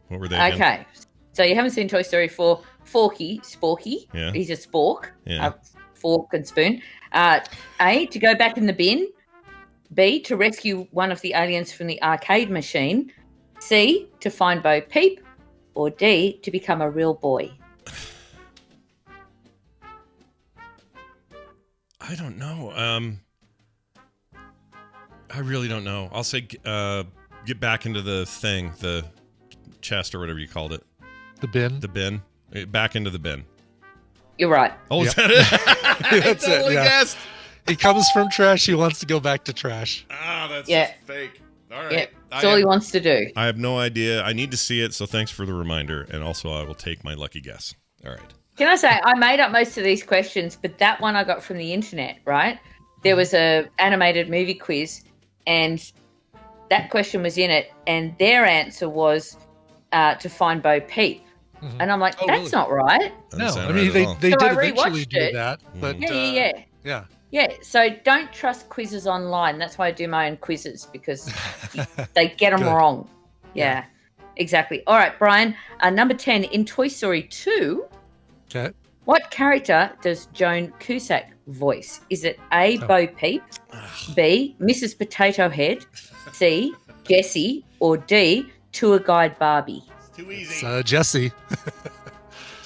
What were they again? Okay. So you haven't seen Toy Story 4. Forkey, Sporky. Yeah. He's a spork. Yeah. Fork and spoon. A, to go back in the bin. B, to rescue one of the aliens from the arcade machine. C, to find Bo Peep. Or D, to become a real boy. I don't know. I really don't know. I'll say get back into the thing, the chest or whatever you called it. The bin. The bin. Back into the bin. You're right. Oh, is that it? That's I totally it. Yeah. guessed. He comes from trash. He wants to go back to trash. That's fake. All right. Yeah. That's all he wants to do. I have no idea. I need to see it, so thanks for the reminder. And also, I will take my lucky guess. All right. Can I say, I made up most of these questions, but that one I got from the internet, right? There was a animated movie quiz, and that question was in it, and their answer was to find Bo Peep. Mhm. And I'm like, Oh, that's really? not right. Doesn't No, sound I mean right at all. they So did I eventually rewatched do it. that, but Yeah. Yeah, so don't trust quizzes online. That's why I do my own quizzes, because they get them Good. wrong. Yeah, exactly. All right, Brian, number 10, in Toy Story 2, Okay. what character does Joan Cusack voice? Is it A, Bo Peep, B, Mrs. Potato Head, C, Jessie, or D, Tour Guide Barbie? It's too easy. It's Jesse.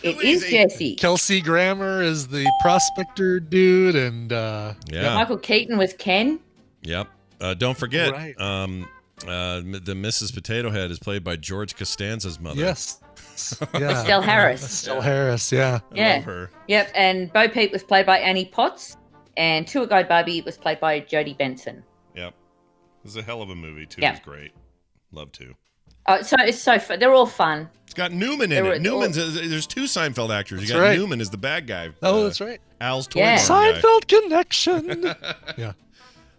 It is Jessie. Kelsey Grammer is the prospector dude, and Yeah. Michael Keaton was Ken. Yep. Don't forget, Right. the Mrs. Potato Head is played by George Costanza's mother. yes, yeah, Estelle Harris. Estelle Harris, yeah. I Yeah. love her. Yep, and Bo Peep was played by Annie Potts, and Tour Guide Barbie was played by Jodie Benson. Yep. It was a hell of a movie, too. Yeah. It was great. Love to. So it's so fun. They're all fun. It's got Newman in They were- it. Newman's there's two Seinfeld actors. You That's got right. Newman as the bad guy. Oh, that's right. Al's toy Yeah. barn guy. Seinfeld connection. Yeah.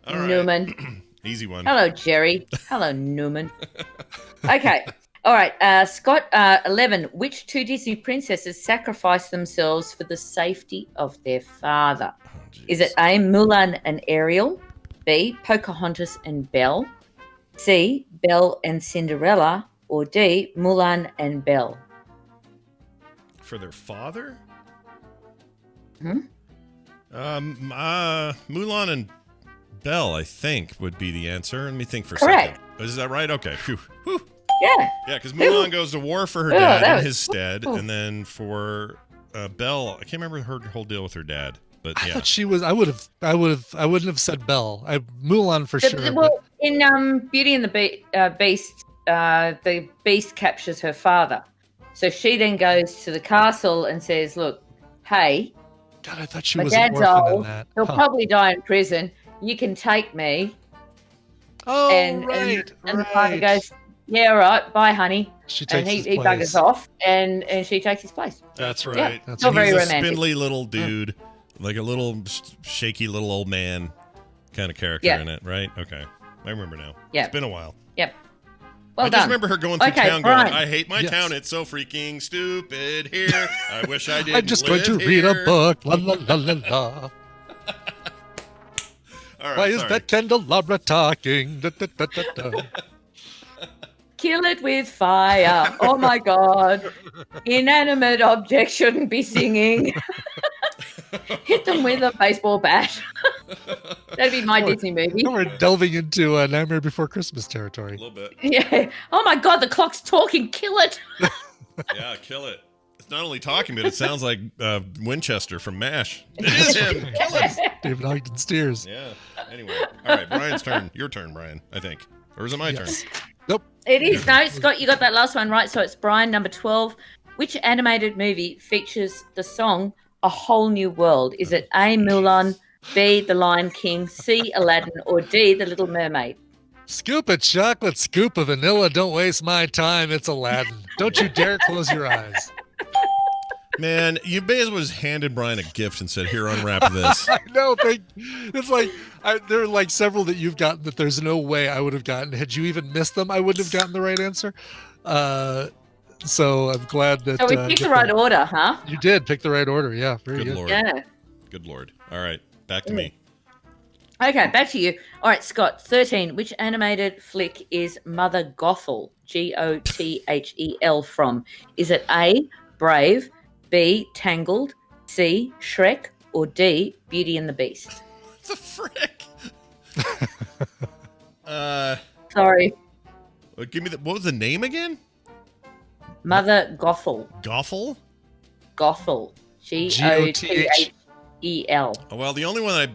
All right. Newman. Easy one. Hello, Jerry. Hello, Newman. Okay. All right. Scott, 11. Which two Disney princesses sacrificed themselves for the safety of their father? Is it A, Mulan and Ariel, B, Pocahontas and Belle, C, Belle and Cinderella, or D, Mulan and Belle? For their father? Hmm? Mulan and Belle, I think, would be the answer. Let me think for a Correct. second. Is that right? Okay. Phew. Whew. Yeah. Yeah, because Mulan goes to war for her Oh, dad that in was- his stead, oh. and then for Belle, I can't remember her whole deal with her dad, but I yeah. thought she was. I wouldn't have said Belle. Mulan for sure. Well, in Beauty and the Beast, the Beast captures her father. So she then goes to the castle and says, look, hey, God, I thought she my was an dad's orphan in old. that. He'll Huh. probably die in prison. You can take me. Oh, and right. the father goes, yeah, all right, bye, honey. She And takes he his buggers place. off, and she takes his place. That's right. Yeah, That's still And very he's a romantic. spindly little dude, like a little shaky little old man kind of character Yeah. in it, right? Okay. I remember now. Yeah. It's been a while. Yep. Well I done. just remember her going through Okay, town going, Brian. I hate my Yes. town. It's so freaking stupid here. I wish I didn't I'm just going to live read a here." book. La la la la la. All right, Why is sorry. that candelabra talking? Da, da, da, da, da. Kill it with fire. Oh my God. Inanimate objects shouldn't be singing. Hit them with a baseball bat. That'd be my Disney movie. Now we're delving into Nightmare Before Christmas A territory. little bit. Yeah. Oh my God, the clock's talking. Kill it. Yeah, kill it. It's not only talking, but it sounds like Winchester from MASH. It is him. Kill him. David Ogden Steers. Yeah. Anyway. All right, Brian's turn. Your turn, Brian, I think. Or is it my Yes. turn? Nope. It is. No, Scott, you got that last one right. So it's Brian, number 12. Which animated movie features the song A Whole New World? Is it A, Mulan, B, The Lion King, C, Aladdin, or D, The Little Mermaid? Scoop of chocolate, scoop of vanilla. Don't waste my time. It's Aladdin. Don't you dare close your eyes. Man, you may as well just handed Brian a gift and said, "Here, unwrap this." I know. It's like there are like several that you've gotten that there's no way I would have gotten. Had you even missed them, I wouldn't have gotten the right answer. So I'm glad that. So we picked the right order, huh? You did pick the right order. Yeah, very Good good. Lord. Yeah. Good Lord. All right, back to me. Okay, back to you. All right, Scott, 13. Which animated flick is Mother Gothel, Gothel, from? Is it A, Brave, B, Tangled, C, Shrek, or D, Beauty and the Beast? What the frick? Sorry. Give me what was the name again? Mother Gothel. Gothel? Gothel. Gothel. Oh, well, the only one I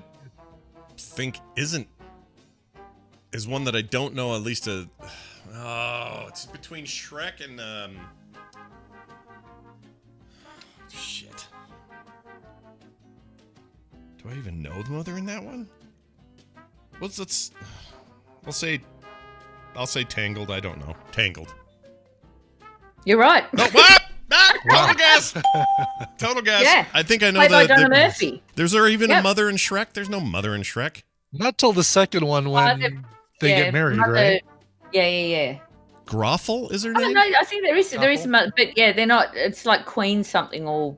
think is one that I don't know. At least it's between Shrek and shit. Do I even know the mother in that one? I'll say Tangled. I don't know. Tangled. You're right. No, what? Total guess. Total guess. Yeah. I think I know Played by Donna Murphy. There's there even a Yep. mother in Shrek? There's no mother in Shrek. Not till the second one when they get married, right? Yeah. Groffle is her I don't name? know. I think there is a mother, but yeah, they're not. It's like Queen something or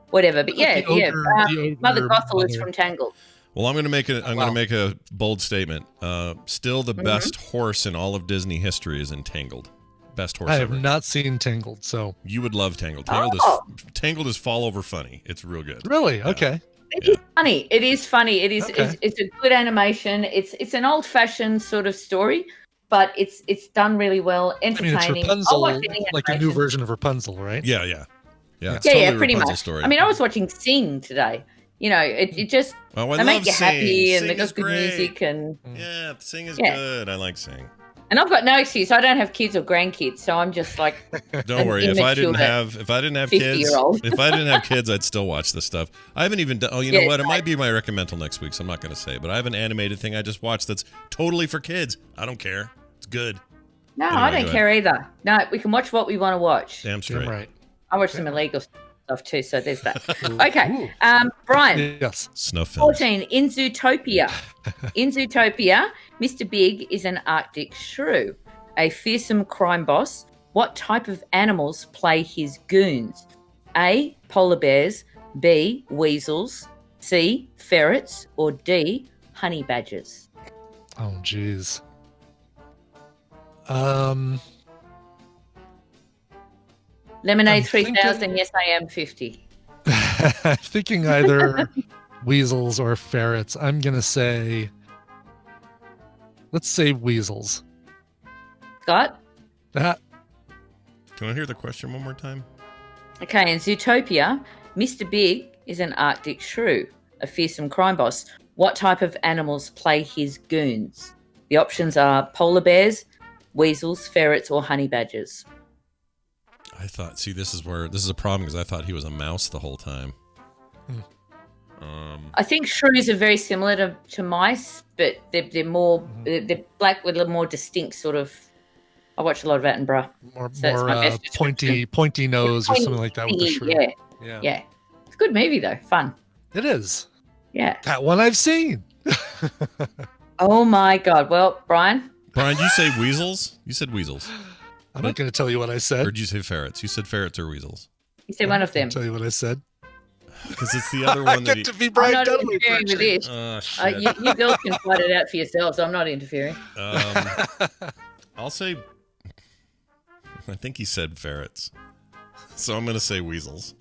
whatever. But yeah, The ogre Mother Gothel is mother. from Tangled. Well, I'm going to make Wow. a bold statement. Still the best horse in all of Disney history is in Tangled. Best horse I have ever. not seen Tangled, so You would love Tangled. Oh. Tangled is fall over funny. It's real good. really okay. It is funny. It is funny. It is. Okay. It's a good animation. It's an old fashioned sort of story, but it's done really well. I mean, it's Entertaining. I'll Rapunzel, watch any like a new animation. version of Rapunzel, right? Yeah. It's Yeah, totally pretty Rapunzel much. story. I mean, I was watching Sing today. You know, it just I they make love you happy Sing. and they Sing got is good great. music and Yeah, Sing is Yeah. good. I like Sing. I've got no excuse. I don't have kids or grandkids, so I'm just like Don't an worry. If I didn't immature have kids, 50-year-old. if I didn't have kids, I'd still watch this stuff. I haven't even done. Oh, you know what? It might be my recommendal next week, so I'm not going to say. But I have an animated thing I just watched that's totally for kids. I don't care. It's good. No, Anyway, I go don't ahead. care either. No, we can watch what we want to watch. Damn straight. Damn right. I watch some illegal stuff too, so there's that. Okay, Brian. Yes. Snuff films. 14, in Zootopia. In Zootopia, Mr. Big is an Arctic shrew, a fearsome crime boss. What type of animals play his goons? A, polar bears, B, weasels, C, ferrets, or D, honey badgers? Oh, jeez. Lemonade I'm 3000, thinking- yes, I am 50. I'm thinking either weasels or ferrets. I'm gonna say, let's say weasels. Scott? That Can I hear the question one more time? Okay, in Zootopia, Mr. Big is an Arctic shrew, a fearsome crime boss. What type of animals play his goons? The options are polar bears, weasels, ferrets, or honey badgers. I thought. See, this is a problem because I thought he was a mouse the whole time. I think shrews are very similar to mice, but they're more they're black with a little more distinct sort of. I watch a lot of Attenborough. more So it's my best pointy nose or something like that with the shrew. Yeah. It's a good movie though, fun. It is. Yeah. That one I've seen. Oh my God. Well, Brian, Brian, you say weasels? You said weasels. I'm not going to tell you what I said. Or did you say ferrets? You said ferrets or weasels? you said one of them. I'll tell you what I said. Because it's the other I one that get he... to be I'm Brian not Dudley. interfering with this. Oh, shit. You girls can fight it out for yourselves. I'm not interfering. I'll say... I think he said ferrets. So I'm going to say weasels.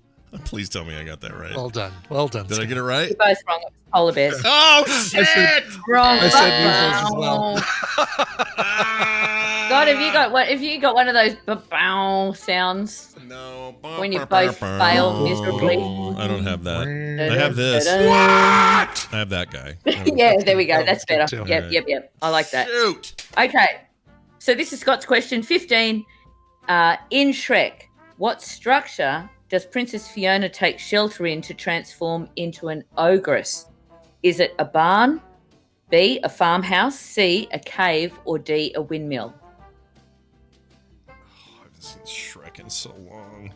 Please tell me I got that right. Well done. Well done. Did I Scott. get it right? You're both wrong. It was polar bears. Oh, shit! Wrong. I said weasels as well. God, have you got one of those bow sounds No. when you both fail miserably? I don't have that. I have this. What? I have that guy. Yeah, there we go. That's better. Good too. Yep. I like that. Shoot. Okay. So this is Scott's question 15. In Shrek, what structure does Princess Fiona take shelter in to transform into an ogress? Is it a barn, B, a farmhouse, C, a cave, or D, a windmill? I haven't seen Shrek in so long.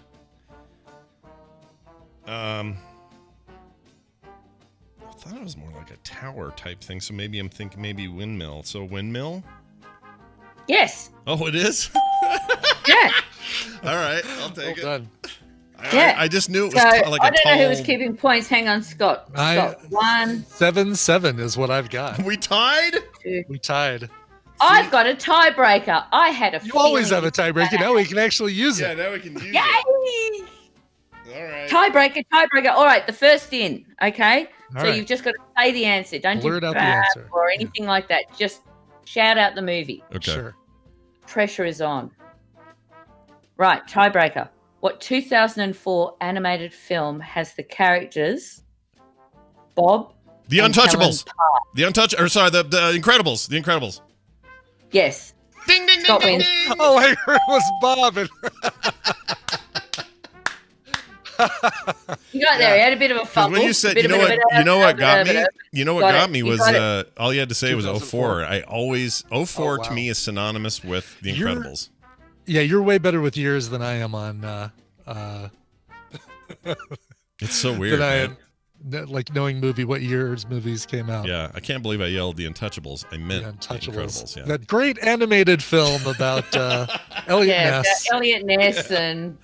I thought it was more like a tower type thing, so maybe I'm thinking maybe windmill. So windmill? Yes. Oh, it is? Yeah. All right, I'll take it. Done. I just knew it was So like a I don't know who was tall- keeping points. Hang on, Scott. Scott, 1, 7-7 is what I've got. We tied? 2. We tied. I've got a tiebreaker. I had a. You always have a feeling tiebreaker. Now we can actually use Yeah, it. now we can use Yay! it. All right. Tiebreaker. All right, the first in. Okay. All So right. you've just got to say the answer. Don't Blurt do out the bad answer. or anything like that. Just shout out the movie. Okay. Sure. Pressure is on. Right, tiebreaker. What 2004 animated film has the characters Bob? The and Untouchables. Helen Parr? The Incredibles. The Incredibles. Yes. Ding, ding, ding, Scott ding, wins. ding. All I heard was Bob. And You got there. You had a bit of a 'Cause fumble. when you said, you know what got me was all you had to say was 04. I always 04 to wow. me is synonymous with The You're- Incredibles. yeah, you're way better with years than I am on. It's so weird. than I Man. am, like knowing what years movies came out. Yeah, I can't believe I yelled The Untouchables. I meant The The Untouchables. Incredibles. Yeah. That great animated film about Elliot Yeah, Ness. Elliot Ness and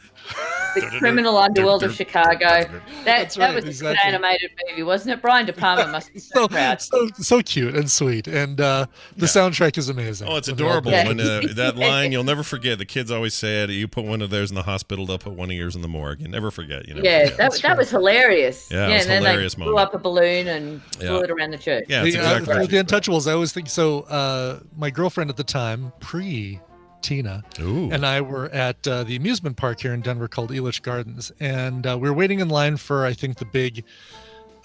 the criminal underworld of Chicago. That's That right, was a exactly. good animated movie, wasn't it? Brian De Palma must be so proud. so cute and sweet, and the soundtrack is amazing. Oh, it's When they're all adorable. Yeah. When that line, you'll never forget. The kids always say it. You put one of theirs in the hospital, they'll put one of yours in the morgue. You never forget. You never Yeah, forget. that was hilarious. Yeah, it was and then hilarious they blew moment. up a balloon and Yeah. flew it around the church. Yeah, it's the, exactly for right. the Untouchables, I always think so. My girlfriend at the time, Tina, Ooh. and I were at the amusement park here in Denver called Elish Gardens, and we were waiting in line for I think the big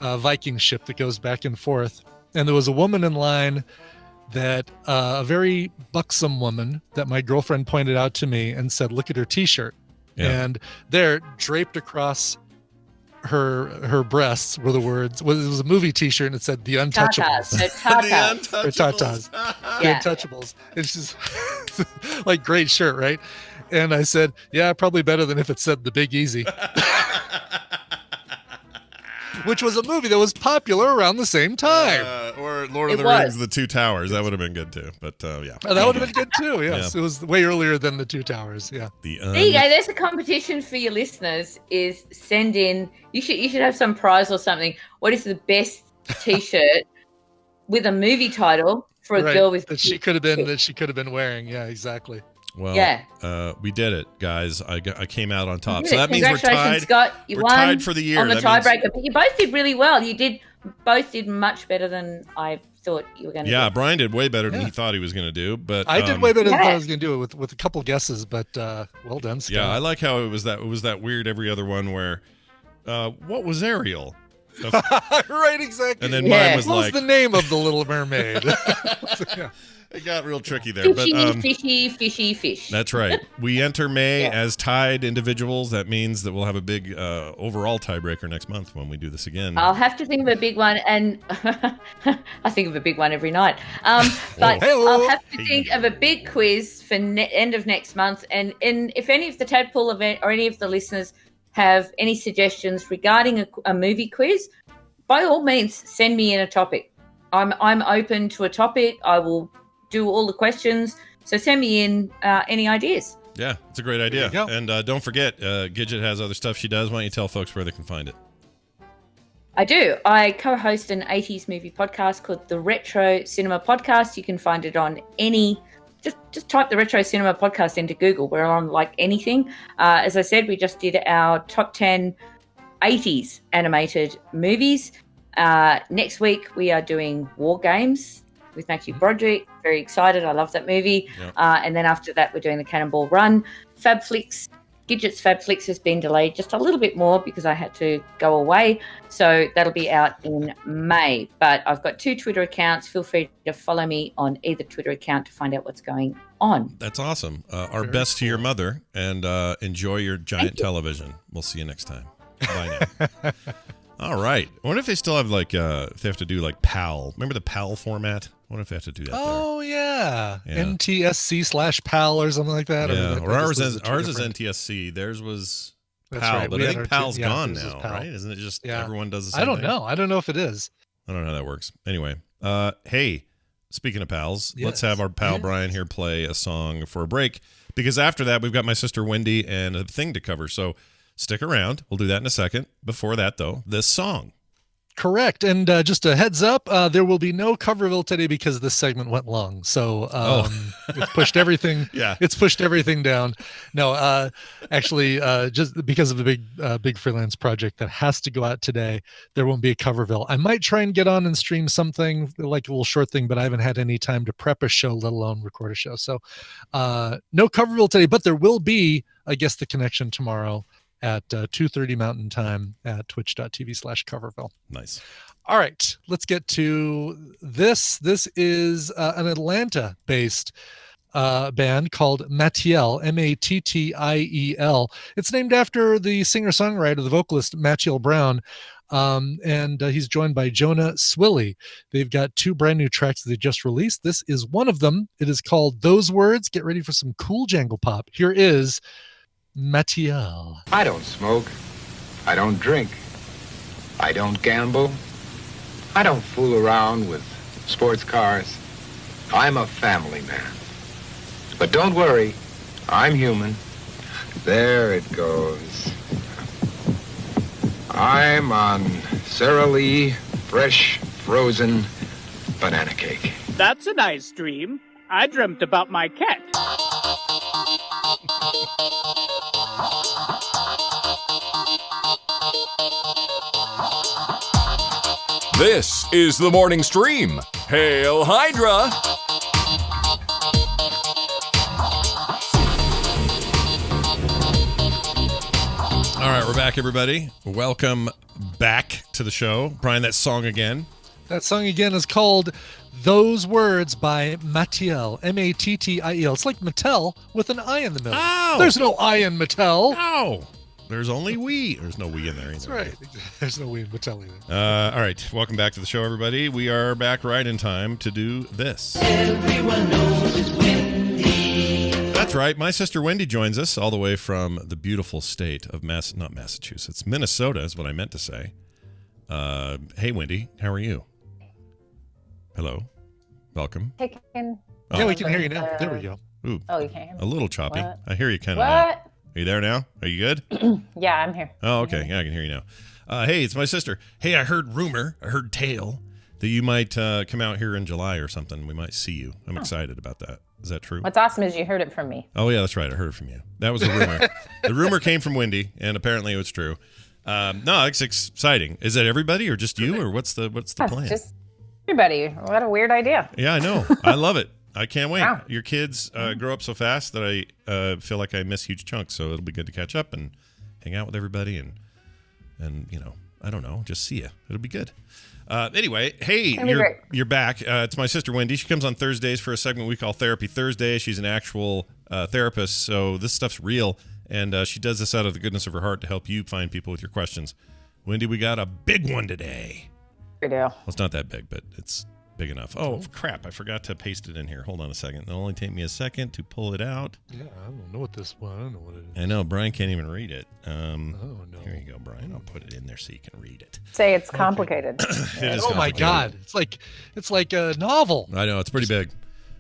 Viking ship that goes back and forth, and there was a woman in line that a very buxom woman that my girlfriend pointed out to me and said, "Look at her T-shirt," Yeah. and there draped across her breasts were the words. It was a movie T-shirt and it said "The Tatas. Untouchables." So The tatas. Or tatas. Untouchables. The Yeah. Untouchables. It's just like great shirt, right? And I said, yeah, probably better than if it said The Big Easy, which was a movie that was popular around the same time. Or Lord of It the Rings, was. The Two Towers. That would have been good too. But yeah. Oh, that would have been good too. Yes, it was way earlier than The Two Towers. Yeah. The There you go. There's a competition for your listeners. Is send in. You should have some prize or something. What is the best T-shirt with a movie title for a Right, girl with that she could have been wearing. Yeah, exactly. Well, Yeah. We did it, guys. I came out on top. You So did it. that means we're Congratulations, tied. Scott. You We're won tied for the year. on the That means- tiebreaker. But you both did really well. You both did much better than I thought you were going to. Yeah, do. Brian did way better than Yeah. he thought he was going to do. But I did way better than Yeah. I was going to do it with a couple guesses, but well done, Scott. Yeah, I like how it was that weird every other one where, what was Ariel? Right, exactly. And then Yeah. mine was what was like, the name of the Little Mermaid? Yeah. it got real tricky there. But Fishy, fish. that's right. We enter May Yeah. as tied individuals. That means that we'll have a big overall tiebreaker next month when we do this again. I'll have to think of a big one, and I think of a big one every night. But Whoa. I'll have to think of a big quiz for end of next month. And if any of the Tadpole event or any of the listeners have any suggestions regarding a movie quiz, by all means, send me in a topic. I'm open to a topic. I will do all the questions. So send me in any ideas. Yeah, it's a great idea. There you go. And don't forget, Gidget has other stuff she does. Why don't you tell folks where they can find it? I do. I co-host an 80s movie podcast called the Retro Cinema Podcast. You can find it on any... Just type the Retro Cinema Podcast into Google. We're on like anything. As I said, we just did our top 10 80s animated movies. Next week, we are doing War Games with Matthew Broderick. Very excited. I love that movie. Yep. And then after that, we're doing the Cannonball Run. Fabflix. Gidget's Fabflix has been delayed just a little bit more because I had to go away. So that'll be out in May. But I've got 2 Twitter accounts. Feel free to follow me on either Twitter account to find out what's going on. That's awesome. Our Very best to your mother, and enjoy your giant television. We'll see you next time. Bye now. All right. I wonder if they still have if they have to do like PAL. Remember the PAL format? I wonder if they have to do that Oh yeah. Yeah. NTSC/PAL or something like that. there. I mean, Yeah. that- Or that ours just is those are two ours is different- NTSC. Theirs was That's Pal, right. but We I had think our Pal's yeah, gone this is now, Pal. right? Isn't it just Yeah. everyone does the same I don't thing? know. I don't know if it is. I don't know how that works. Anyway, hey, speaking of pals, let's Yes. have our pal Yes. Brian here play a song for a break, because after that, we've got my sister Wendy and a thing to cover. So stick around. We'll do that in a second. Before that, though, this song. Correct. And just a heads up, there will be no Coverville today because this segment went long. So it's pushed everything. Yeah. It's pushed everything down. No, actually, just because of the big freelance project that has to go out today, there won't be a Coverville. I might try and get on and stream something like a little short thing, but I haven't had any time to prep a show, let alone record a show. So no Coverville today, but there will be, I guess, the connection tomorrow at 2:30 Mountain Time at twitch.tv/Coverville. Nice. All right, let's get to this. This is an Atlanta-based band called Mattiel, Mattiel. It's named after the singer-songwriter, the vocalist Mattiel Brown, and he's joined by Jonah Swilly. They've got 2 brand new tracks that they just released. This is one of them. It is called Those Words. Get ready for some cool jangle pop. Here is Mattiel. I don't smoke. I don't drink. I don't gamble. I don't fool around with sports cars. I'm a family man. But don't worry, I'm human. There it goes. I'm on Sara Lee fresh frozen banana cake. That's a nice dream. I dreamt about my cat. This is the morning stream. Hail Hydra! All right, we're back, everybody. Welcome back to the show. Brian, that song again. That song again is called Those Words by Mattiel, Mattiel. It's like Mattel with an I in the middle. Oh! There's no I in Mattel. No! There's only we. There's no we in there either. That's right. There's no we in Mattel either. All right, welcome back to the show, everybody. We are back right in time to do this. Everyone knows it's windy. That's right. My sister Wendy joins us all the way from the beautiful state of not Massachusetts, Minnesota is what I meant to say. Hey, Wendy, how are you? Hello. Welcome. Hey, Ken. Yeah, we can hear you now. There we go. Ooh, Oh, you can't hear me? a little choppy. What? I hear you kind of now. What? Are you there now? Are you good? Yeah, I'm here. Oh, okay. Yeah, I can hear you now. Hey, it's my sister. Hey, I heard tale that you might come out here in July or something. We might see you. I'm excited about that. Is that true? What's awesome is you heard it from me. Oh, yeah, that's right. I heard it from you. That was a rumor. The rumor came from Wendy, and apparently it was true. No, it's exciting. Is that everybody or just you, or what's the plan? Just everybody. What a weird idea. Yeah, I know. I love it. I can't wait. Wow. Your kids grow up so fast that I feel like I miss huge chunks. So it'll be good to catch up and hang out with everybody and I don't know, just see you. It'll be good. Anyway, hey, you're back. It's my sister Wendy. She comes on Thursdays for a segment we call Therapy Thursday. She's an actual therapist, so this stuff's real, and she does this out of the goodness of her heart to help you find people with your questions. Wendy, we got a big one today. We do. Well, it's not that big, but it's big enough. Oh, crap. I forgot to paste it in here. Hold on a second. It'll only take me a second to pull it out. Yeah, I don't know what this one. I don't know what it is. I know. Brian can't even read it. Oh, no. Here you go, Brian. I'll put it in there so you can read it. Say it's complicated. It is Oh my complicated. God! It's like a novel. I know. It's pretty big.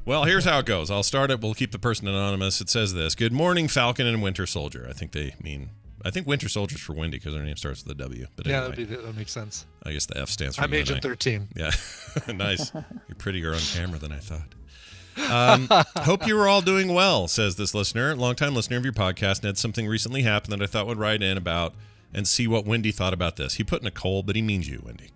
Well, here's how it goes. I'll start it. We'll keep the person anonymous. It says this. Good morning, Falcon and Winter Soldier. I think Winter Soldier's for Wendy because her name starts with a W. But Yeah, anyway, that makes sense. I guess the F stands for I'm you and Agent 13. Yeah. Nice. You're prettier on camera than I thought. Hope you were all doing well, says this listener, longtime listener of your podcast, and had something recently happen that I thought would write in about and see what Wendy thought about this. He put Nicole, but he means you, Wendy.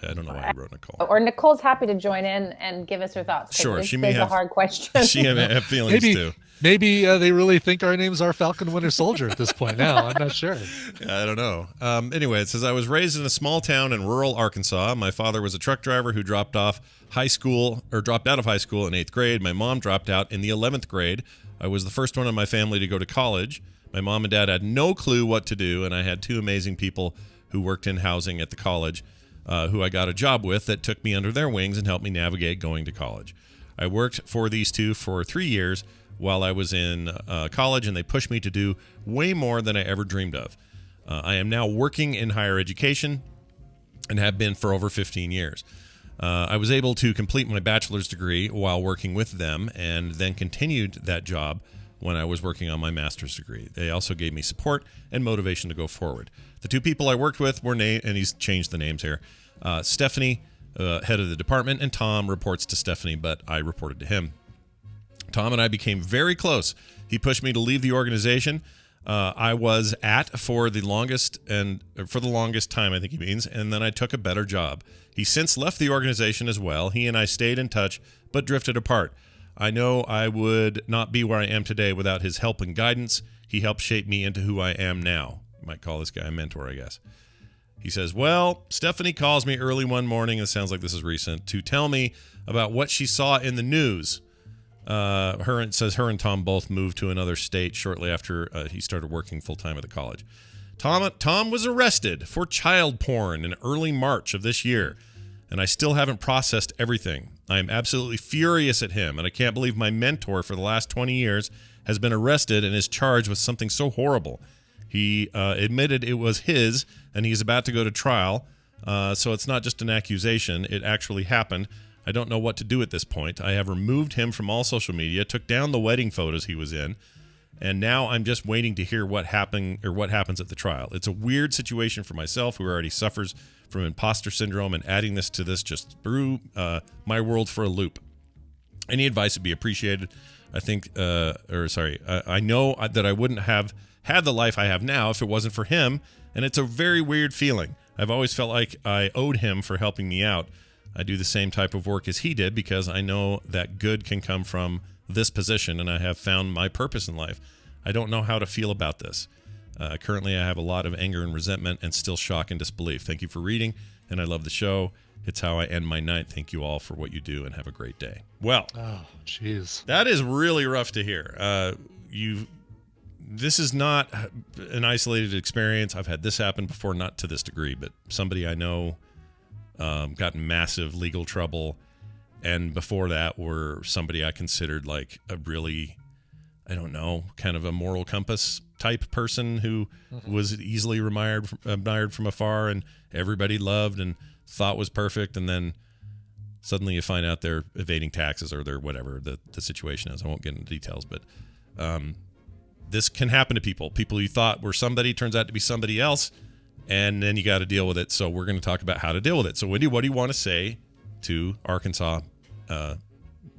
I don't know why he wrote Nicole. Or Nicole's happy to join in and give us her thoughts. 'cause Sure, this she may is have a hard question. She may have feelings too. Maybe they really think our names are Falcon Winter Soldier at this point now. I'm not sure. I don't know. Anyway, it says, I was raised in a small town in rural Arkansas. My father was a truck driver who dropped out of high school in 8th grade. My mom dropped out in the 11th grade. I was the first one in my family to go to college. My mom and dad had no clue what to do, and I had 2 amazing people who worked in housing at the college who I got a job with that took me under their wings and helped me navigate going to college. I worked for these two for 3 years while I was in college, and they pushed me to do way more than I ever dreamed of. I am now working in higher education and have been for over 15 years. I was able to complete my bachelor's degree while working with them, and then continued that job when I was working on my master's degree. They also gave me support and motivation to go forward. The two people I worked with were and he's changed the names here, Stephanie, head of the department, and Tom reports to Stephanie, but I reported to him. Tom and I became very close. He pushed me to leave the organization I was at for the longest time, I think he means, and then I took a better job. He since left the organization as well. He and I stayed in touch, but drifted apart. I know I would not be where I am today without his help and guidance. He helped shape me into who I am now. You might call this guy a mentor, I guess. He says, well, Stephanie calls me early one morning, and it sounds like this is recent, to tell me about what she saw in the news. Her and Tom both moved to another state shortly after he started working full-time at the college. Tom was arrested for child porn in early March of this year, and I still haven't processed everything. I am absolutely furious at him, and I can't believe my mentor for the last 20 years has been arrested and is charged with something so horrible. He admitted it was his, and he's about to go to trial, so it's not just an accusation. It actually happened. I don't know what to do at this point. I have removed him from all social media, took down the wedding photos he was in, and now I'm just waiting to hear what happens at the trial. It's a weird situation for myself, who already suffers from imposter syndrome, and adding this to this just threw my world for a loop. Any advice would be appreciated. I know that I wouldn't have had the life I have now if it wasn't for him, and it's a very weird feeling. I've always felt like I owed him for helping me out. I do the same type of work as he did because I know that good can come from this position, and I have found my purpose in life. I don't know how to feel about this. Currently, I have a lot of anger and resentment and still shock and disbelief. Thank you for reading, and I love the show. It's how I end my night. Thank you all for what you do, and have a great day. Well, oh, jeez, that is really rough to hear. This is not an isolated experience. I've had this happen before, not to this degree, but somebody I know got in massive legal trouble, and before that were somebody I considered like a really, I don't know, kind of a moral compass type person who was easily admired from afar, and everybody loved and thought was perfect, and then suddenly you find out they're evading taxes or they're whatever the situation is. I won't get into details, but this can happen to people. People you thought were somebody turns out to be somebody else, and then you got to deal with it. So we're going to talk about how to deal with it. So Wendy, what do you want to say to Arkansas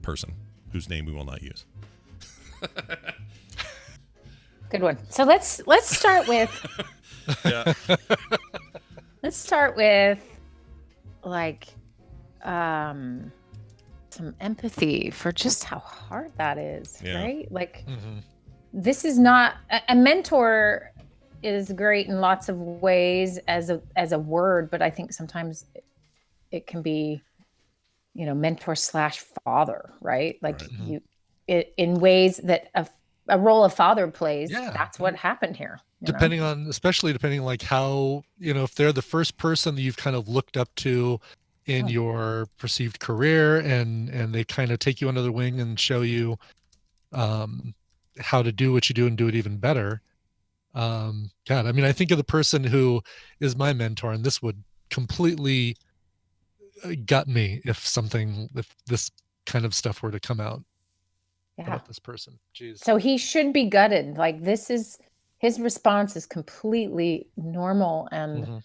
person whose name we will not use? Good one. So let's start with let's start with like some empathy for just how hard that is, right? Like this is not a mentor is great in lots of ways as a word, but I think sometimes it can be, mentor / father, right? Like in ways that a role a father plays. Yeah. That's what happened here. Especially depending like how, if they're the first person that you've kind of looked up to in your perceived career, and they kind of take you under the wing and show you how to do what you do and do it even better. God, I mean, I think of the person who is my mentor, and this would completely gut me if this kind of stuff were to come out about this person. Jeez. So he should be gutted. Like his response is completely normal and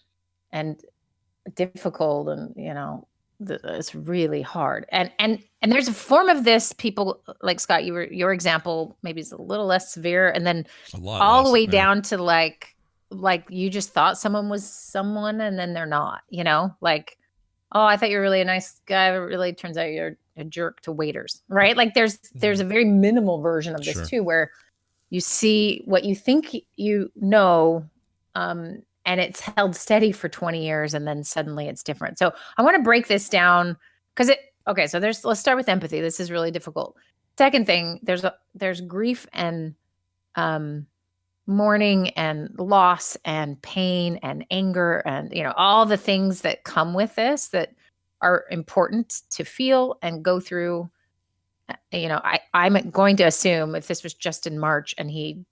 difficult, and it's really hard. And there's a form of this, people like Scott, your example maybe is a little less severe, and then all the way down to like you just thought someone was someone and then they're not, like, oh, I thought you were really a nice guy, but it really turns out you're a jerk to waiters, right? Like there's a very minimal version of this too, where you see what you think and it's held steady for 20 years, and then suddenly it's different. So I want to break this down because so let's start with empathy. This is really difficult. Second thing, there's grief and mourning and loss and pain and anger and all the things that come with this that are important to feel and go through. I'm going to assume if this was just in March and he,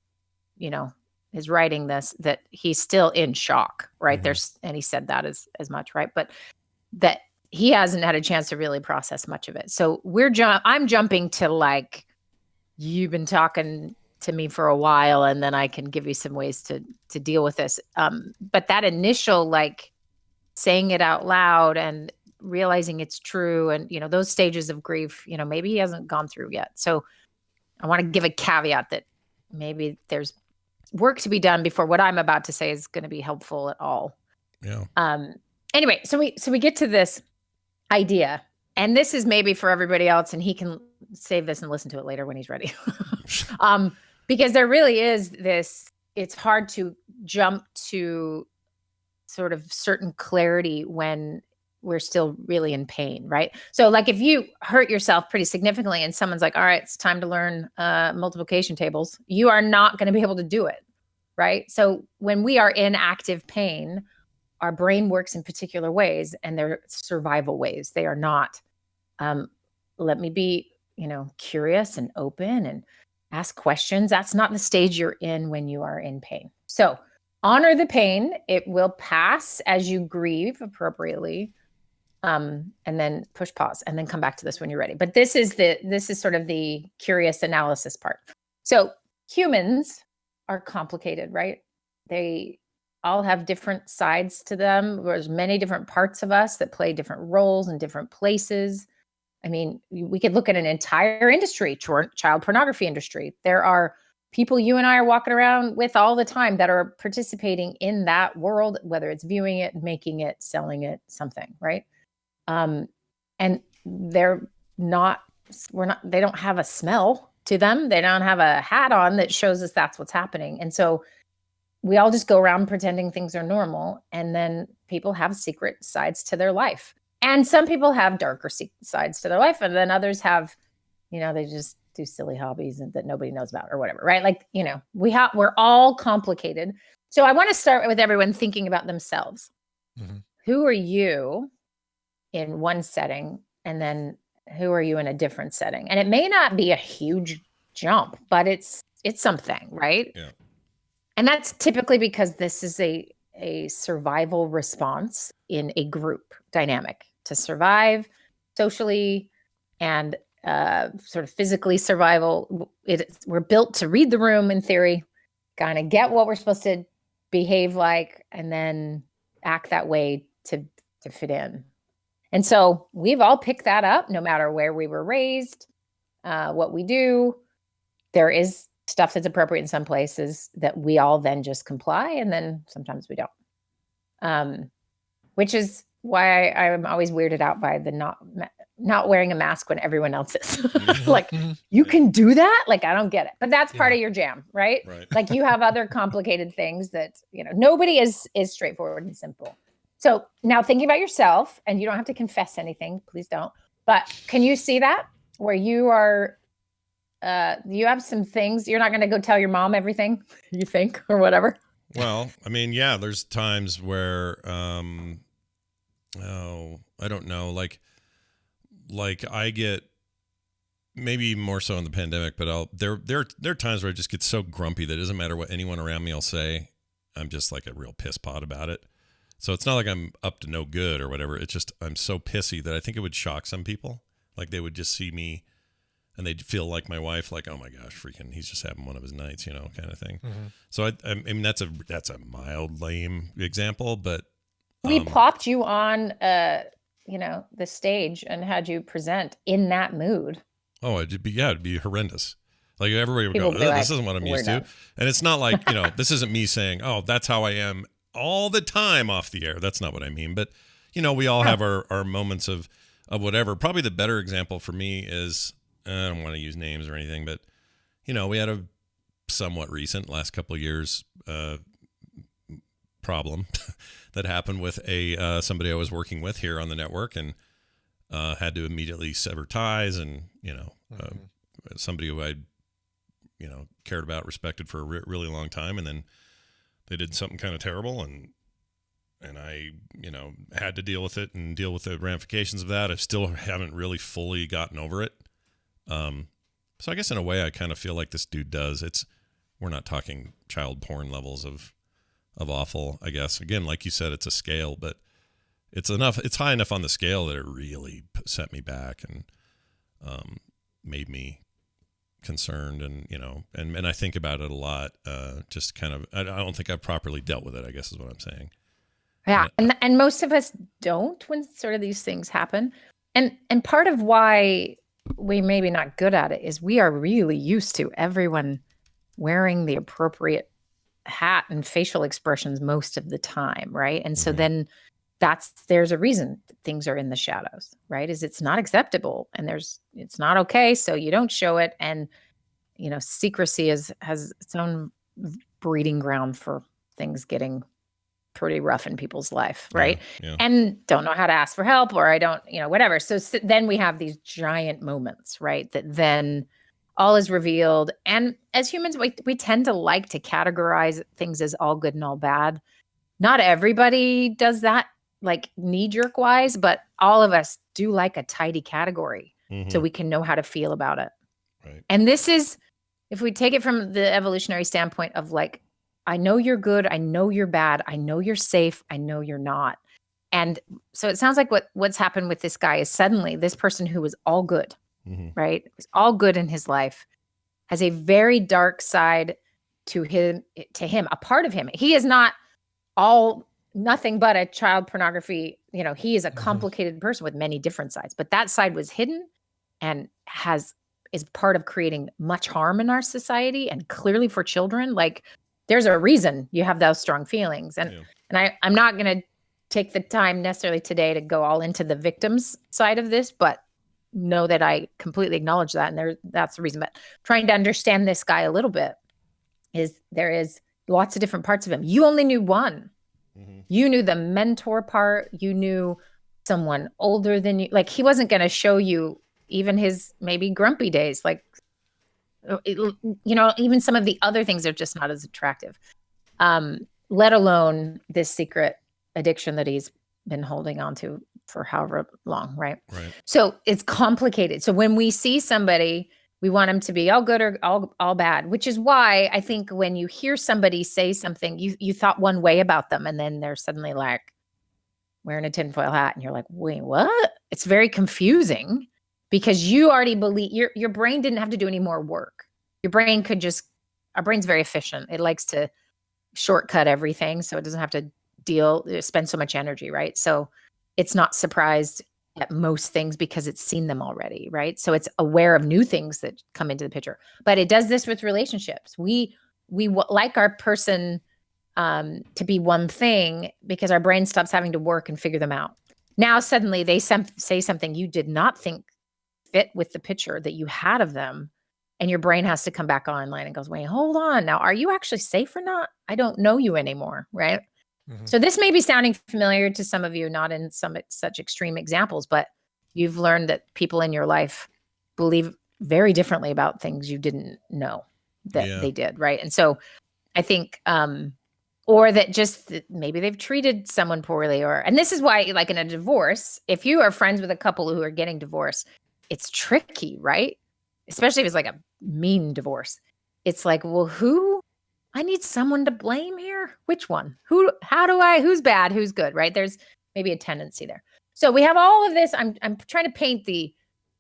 is writing this, that he's still in shock, right? And he said that as much, right? But that he hasn't had a chance to really process much of it. So I'm jumping to like, you've been talking to me for a while, and then I can give you some ways to deal with this. But that initial, like, saying it out loud and realizing it's true, and those stages of grief, maybe he hasn't gone through yet. So I want to give a caveat that maybe there's work to be done before what I'm about to say is going to be helpful at all. Yeah. Anyway, so we get to this idea, and this is maybe for everybody else, and he can save this and listen to it later when he's ready. Because there really is this, it's hard to jump to sort of certain clarity when we're still really in pain, right? So like if you hurt yourself pretty significantly and someone's like, all right, it's time to learn multiplication tables, you are not going to be able to do it, right? So when we are in active pain, our brain works in particular ways, and they're survival ways. They are not, let me be, curious and open and ask questions. That's not the stage you're in when you are in pain. So honor the pain. It will pass as you grieve appropriately. And then push pause and then come back to this when you're ready. But this is sort of the curious analysis part. So humans are complicated, right? They all have different sides to them. There's many different parts of us that play different roles in different places. I mean, we could look at an entire industry, child pornography industry. There are people you and I are walking around with all the time that are participating in that world, whether it's viewing it, making it, selling it, something, right? And they don't have a smell to them. They don't have a hat on that shows us that's what's happening. And so we all just go around pretending things are normal. And then people have secret sides to their life. And some people have darker sides to their life. And then others have, they just do silly hobbies that nobody knows about or whatever, right? Like, we're all complicated. So I want to start with everyone thinking about themselves. Mm-hmm. Who are you in one setting, and then who are you in a different setting? And it may not be a huge jump, but it's something, right? Yeah. And that's typically because this is a survival response in a group dynamic to survive socially and sort of physically survival. We're built to read the room in theory, kind of get what we're supposed to behave like, and then act that way to fit in. And so we've all picked that up no matter where we were raised, what we do. There is stuff that's appropriate in some places that we all then just comply, and then sometimes we don't. Which is why I'm always weirded out by the not wearing a mask when everyone else is. Like, you can do that? Like, I don't get it. But that's part of your jam, right? Like, you have other complicated things that, nobody is straightforward and simple. So now thinking about yourself, and you don't have to confess anything, please don't. But can you see that where you are, you have some things, you're not going to go tell your mom everything you think or whatever? Well, I mean, yeah, there's times where, I don't know, like I get, maybe even more so in the pandemic, but there are times where I just get so grumpy that it doesn't matter what anyone around me will say. I'm just like a real piss pot about it. So it's not like I'm up to no good or whatever. It's just I'm so pissy that I think it would shock some people. Like, they would just see me and they'd feel like my wife, like, oh my gosh, freaking, he's just having one of his nights, kind of thing. Mm-hmm. So I mean, that's a mild, lame example, but we plopped you on, the stage and had you present in that mood. Oh, it'd be horrendous. Like, everybody would go, this isn't what I'm used to. And it's not like, this isn't me saying, oh, that's how I am all the time off the air. That's not what I mean. But, we all have our moments of whatever. Probably the better example for me is, I don't want to use names or anything, but, we had a somewhat recent, last couple of years, problem that happened with somebody I was working with here on the network, and had to immediately sever ties, and, somebody who I'd, cared about, respected for a really long time. And then they did something kind of terrible, and I, had to deal with it and deal with the ramifications of that. I still haven't really fully gotten over it. So I guess in a way I kind of feel like this dude does. We're not talking child porn levels of awful, I guess. Again, like you said, it's a scale, but it's high enough on the scale that it really set me back and made me concerned, and and I think about it a lot. Just kind of, I don't think I've properly dealt with it, I guess is what I'm saying. Yeah, and most of us don't when sort of these things happen. And part of why we maybe not good at it is we are really used to everyone wearing the appropriate hat and facial expressions most of the time, right? And so then there's a reason things are in the shadows, right? Is it's not acceptable and it's not okay, so you don't show it. And secrecy has its own breeding ground for things getting pretty rough in people's life, right? Yeah. And don't know how to ask for help, or I don't, whatever. So then we have these giant moments, right? That then all is revealed. And as humans, we tend to like to categorize things as all good and all bad. Not everybody does that, like knee-jerk wise, but all of us do like a tidy category so we can know how to feel about it. Right. And this is, if we take it from the evolutionary standpoint of like, I know you're good, I know you're bad, I know you're safe, I know you're not. And so it sounds like what's happened with this guy is suddenly this person who was all good, right? Was all good in his life, has a very dark side to him, a part of him. He is not nothing but a child pornography, he is a complicated person with many different sides, but that side was hidden and is part of creating much harm in our society, and clearly for children. Like, there's a reason you have those strong feelings. And I'm not going to take the time necessarily today to go all into the victim's side of this, but know that I completely acknowledge that. And that's the reason. But trying to understand this guy a little bit there is lots of different parts of him. You only knew one. You knew the mentor part. You knew someone older than you. Like, he wasn't going to show you even his maybe grumpy days. Like, even some of the other things are just not as attractive, let alone this secret addiction that he's been holding on to for however long, right? So it's complicated. So when we see somebody, we want them to be all good or all bad, which is why I think when you hear somebody say something, you thought one way about them, and then they're suddenly like wearing a tinfoil hat, and you're like, wait, what? It's very confusing. Because you already believe your brain didn't have to do any more work. Your brain our brain's very efficient. It likes to shortcut everything, so it doesn't have to spend so much energy, right? So it's not surprised at most things because it's seen them already, right? So it's aware of new things that come into the picture. But it does this with relationships. We like our person to be one thing because our brain stops having to work and figure them out. Now suddenly they say something you did not think fit with the picture that you had of them, and your brain has to come back online and goes, wait, hold on, now are you actually safe or not? I don't know you anymore, right? So this may be sounding familiar to some of you, not in such extreme examples, but you've learned that people in your life believe very differently about things you didn't know that they did, right? And so I think or that just maybe they've treated someone poorly, and this is why, like in a divorce, if you are friends with a couple who are getting divorced, it's tricky, right? Especially if it's like a mean divorce. It's like, well, I need someone to blame here. Which one? Who's bad? Who's good, right? There's maybe a tendency there. So we have all of this. I'm trying to paint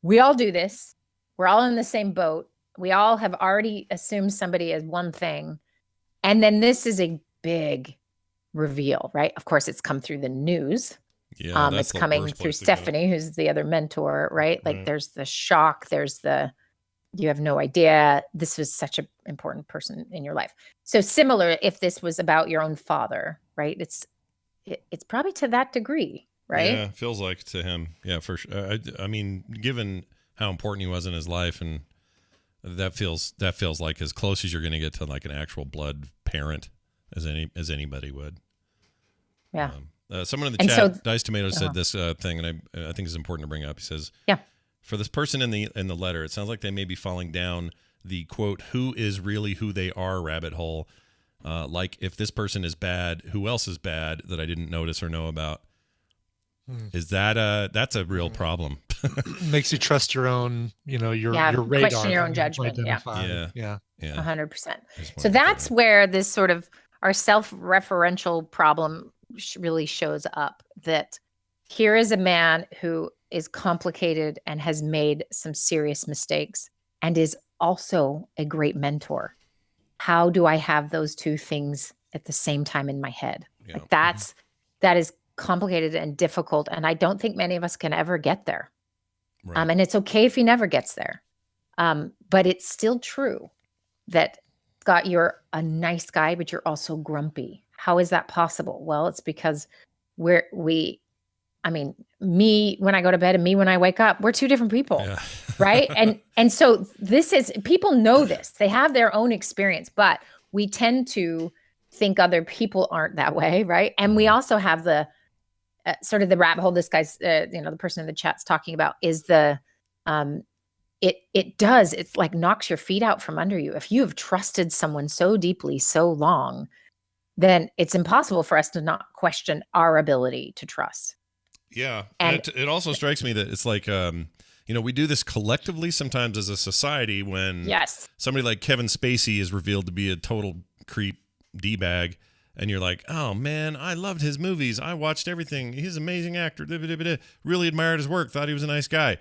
we all do this. We're all in the same boat. We all have already assumed somebody as one thing. And then this is a big reveal, right? Of course, it's come through the news. Yeah, it's coming through Stephanie, who's the other mentor, right? Like there's the shock, you have no idea. This was such an important person in your life. So similar, if this was about your own father, right? It's probably to that degree, right? Yeah, feels like to him. Yeah, for sure. I mean, given how important he was in his life, and that feels like as close as you're going to get to like an actual blood parent as anybody would. Yeah. Someone in the chat, Dice Tomatoes, said this thing, and I think it's important to bring up. He says, "Yeah, for this person in the letter, it sounds like they may be falling down the quote "who is really who they are" rabbit hole. Like if this person is bad, who else is bad that I didn't notice or know about? Is that that's a real problem? Makes you trust your own, your radar. Question your own judgment. Yeah. 100%. So that's where this sort of our self-referential problem really shows up, that here is a man who is complicated and has made some serious mistakes and is also a great mentor. How do I have those two things at the same time in my head? Yeah. Like that is complicated and difficult. And I don't think many of us can ever get there. Right. And it's okay if he never gets there. But it's still true that, Scott, you're a nice guy, but you're also grumpy. How is that possible? Well, it's because me when I go to bed and me when I wake up, we're two different people, right? And so people know this. They have their own experience, but we tend to think other people aren't that way, right? And we also have the sort of the rabbit hole this guy's, the person in the chat's talking about is it's like knocks your feet out from under you. If you have trusted someone so deeply, so long, then it's impossible for us to not question our ability to trust. Yeah. And it also strikes me that it's like, we do this collectively sometimes as a society when somebody like Kevin Spacey is revealed to be a total creep D-bag. And you're like, oh, man, I loved his movies. I watched everything. He's an amazing actor. Really admired his work. Thought he was a nice guy.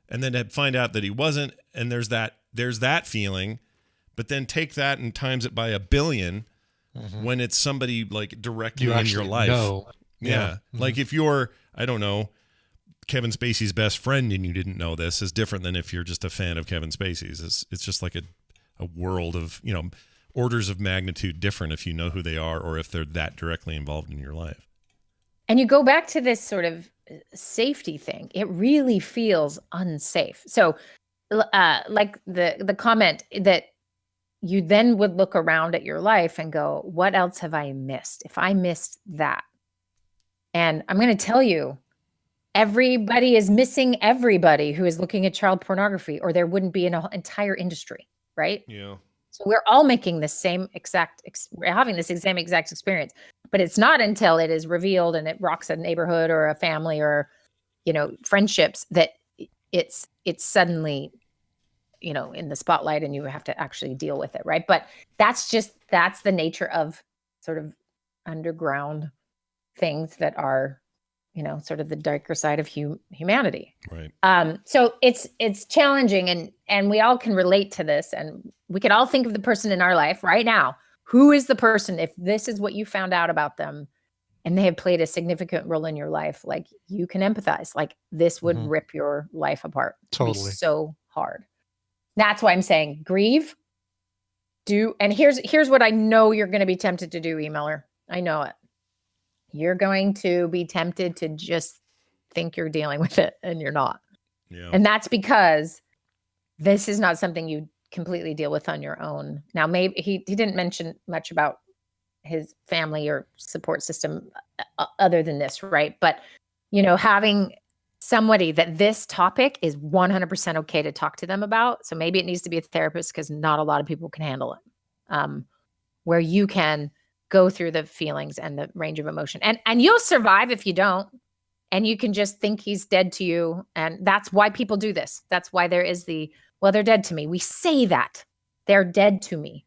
And then to find out that he wasn't. And there's that feeling. But then take that and times it by 1 billion when it's somebody like directly in your life. Know. Yeah. Like if you're, I don't know, Kevin Spacey's best friend and you didn't know this is different than if you're just a fan of Kevin Spacey's. It's just like a world of, orders of magnitude different if you know who they are or if they're that directly involved in your life. And you go back to this sort of safety thing. It really feels unsafe. So like the comment that you then would look around at your life and go, what else have I missed? If I missed that. And I'm going to tell you, everybody is missing everybody who is looking at child pornography, or there wouldn't be an entire industry, right? Yeah. So we're all making the we're having this same exact experience, but it's not until it is revealed and it rocks a neighborhood or a family or, friendships that it's suddenly, in the spotlight and you have to actually deal with it. Right. But that's the nature of sort of underground things that are, sort of the darker side of humanity. Right. So it's challenging and we all can relate to this, and we can all think of the person in our life right now. Who is the person, if this is what you found out about them and they have played a significant role in your life, like you can empathize, like this would rip your life apart. Totally. It'd be so hard. That's why I'm saying grieve, and here's what I know you're going to be tempted to do, emailer. I know it. You're going to be tempted to just think you're dealing with it and you're not. Yeah. And that's because this is not something you completely deal with on your own. Now, maybe he didn't mention much about his family or support system other than this, right? But, having somebody that this topic is 100% okay to talk to them about. So maybe it needs to be a therapist because not a lot of people can handle it. Where you can go through the feelings and the range of emotion. And you'll survive if you don't. And you can just think he's dead to you. And that's why people do this. That's why there is they're dead to me. We say that they're dead to me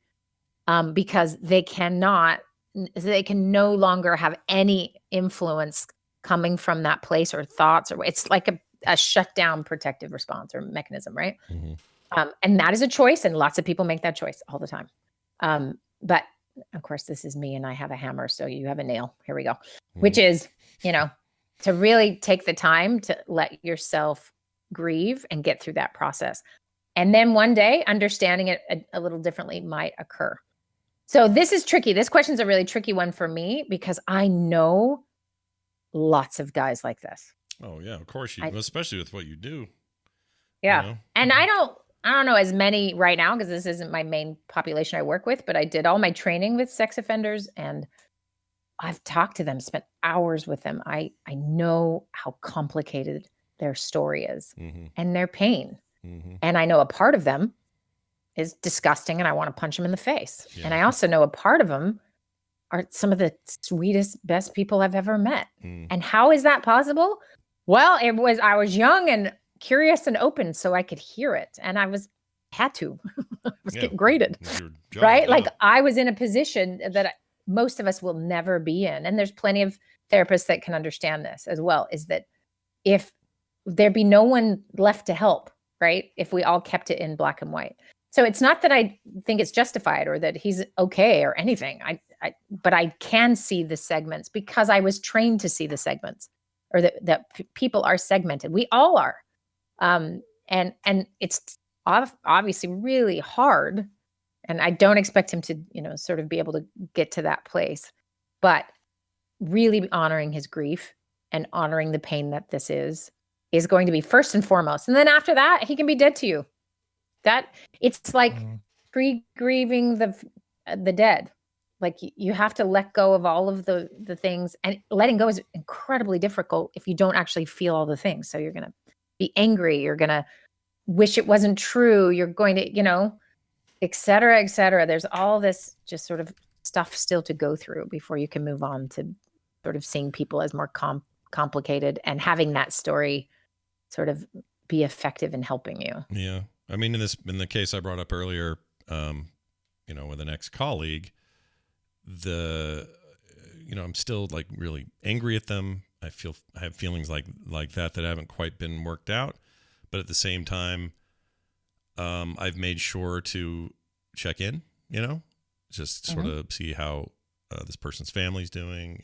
because they can no longer have any influence coming from that place or thoughts, or it's like a shutdown protective response or mechanism, right? Mm-hmm. And that is a choice. And lots of people make that choice all the time. But of course, this is me and I have a hammer. So you have a nail. Here we go. Mm-hmm. Which is, to really take the time to let yourself grieve and get through that process. And then one day, understanding it a little differently might occur. So this is tricky. This question's a really tricky one for me because I know lots of guys like this. Oh, yeah, of course especially with what you do. Yeah. And I don't know as many right now because this isn't my main population I work with, but I did all my training with sex offenders and I've talked to them, spent hours with them. I know how complicated their story is and their pain. Mm-hmm. And I know a part of them is disgusting and I want to punch them in the face. Yeah. And I also know a part of them are some of the sweetest, best people I've ever met. And how is that possible? Well, I was young and curious and open so I could hear it. And I had to. I was getting graded, Your job, right? yeah. Like I was in a position that most of us will never be in. And there's plenty of therapists that can understand this as well, is that if there'd be no one left to help, right? If we all kept it in black and white. So it's not that I think it's justified or that he's okay or anything. But I can see the segments because I was trained to see the segments, or that people are segmented. We all are. And it's obviously really hard. And I don't expect him to, sort of be able to get to that place, but really honoring his grief and honoring the pain that this is going to be first and foremost. And then after that, he can be dead to you. That it's like pre-grieving the dead. Like you have to let go of all of the things, and letting go is incredibly difficult if you don't actually feel all the things. So you're going to be angry. You're going to wish it wasn't true. You're going to, et cetera, et cetera. There's all this just sort of stuff still to go through before you can move on to sort of seeing people as more complicated and having that story sort of be effective in helping you. Yeah. I mean, in the case I brought up earlier, with an ex-colleague, I'm still like really angry at them. I have feelings like that haven't quite been worked out, but at the same time, I've made sure to check in, just sort of see how this person's family's doing,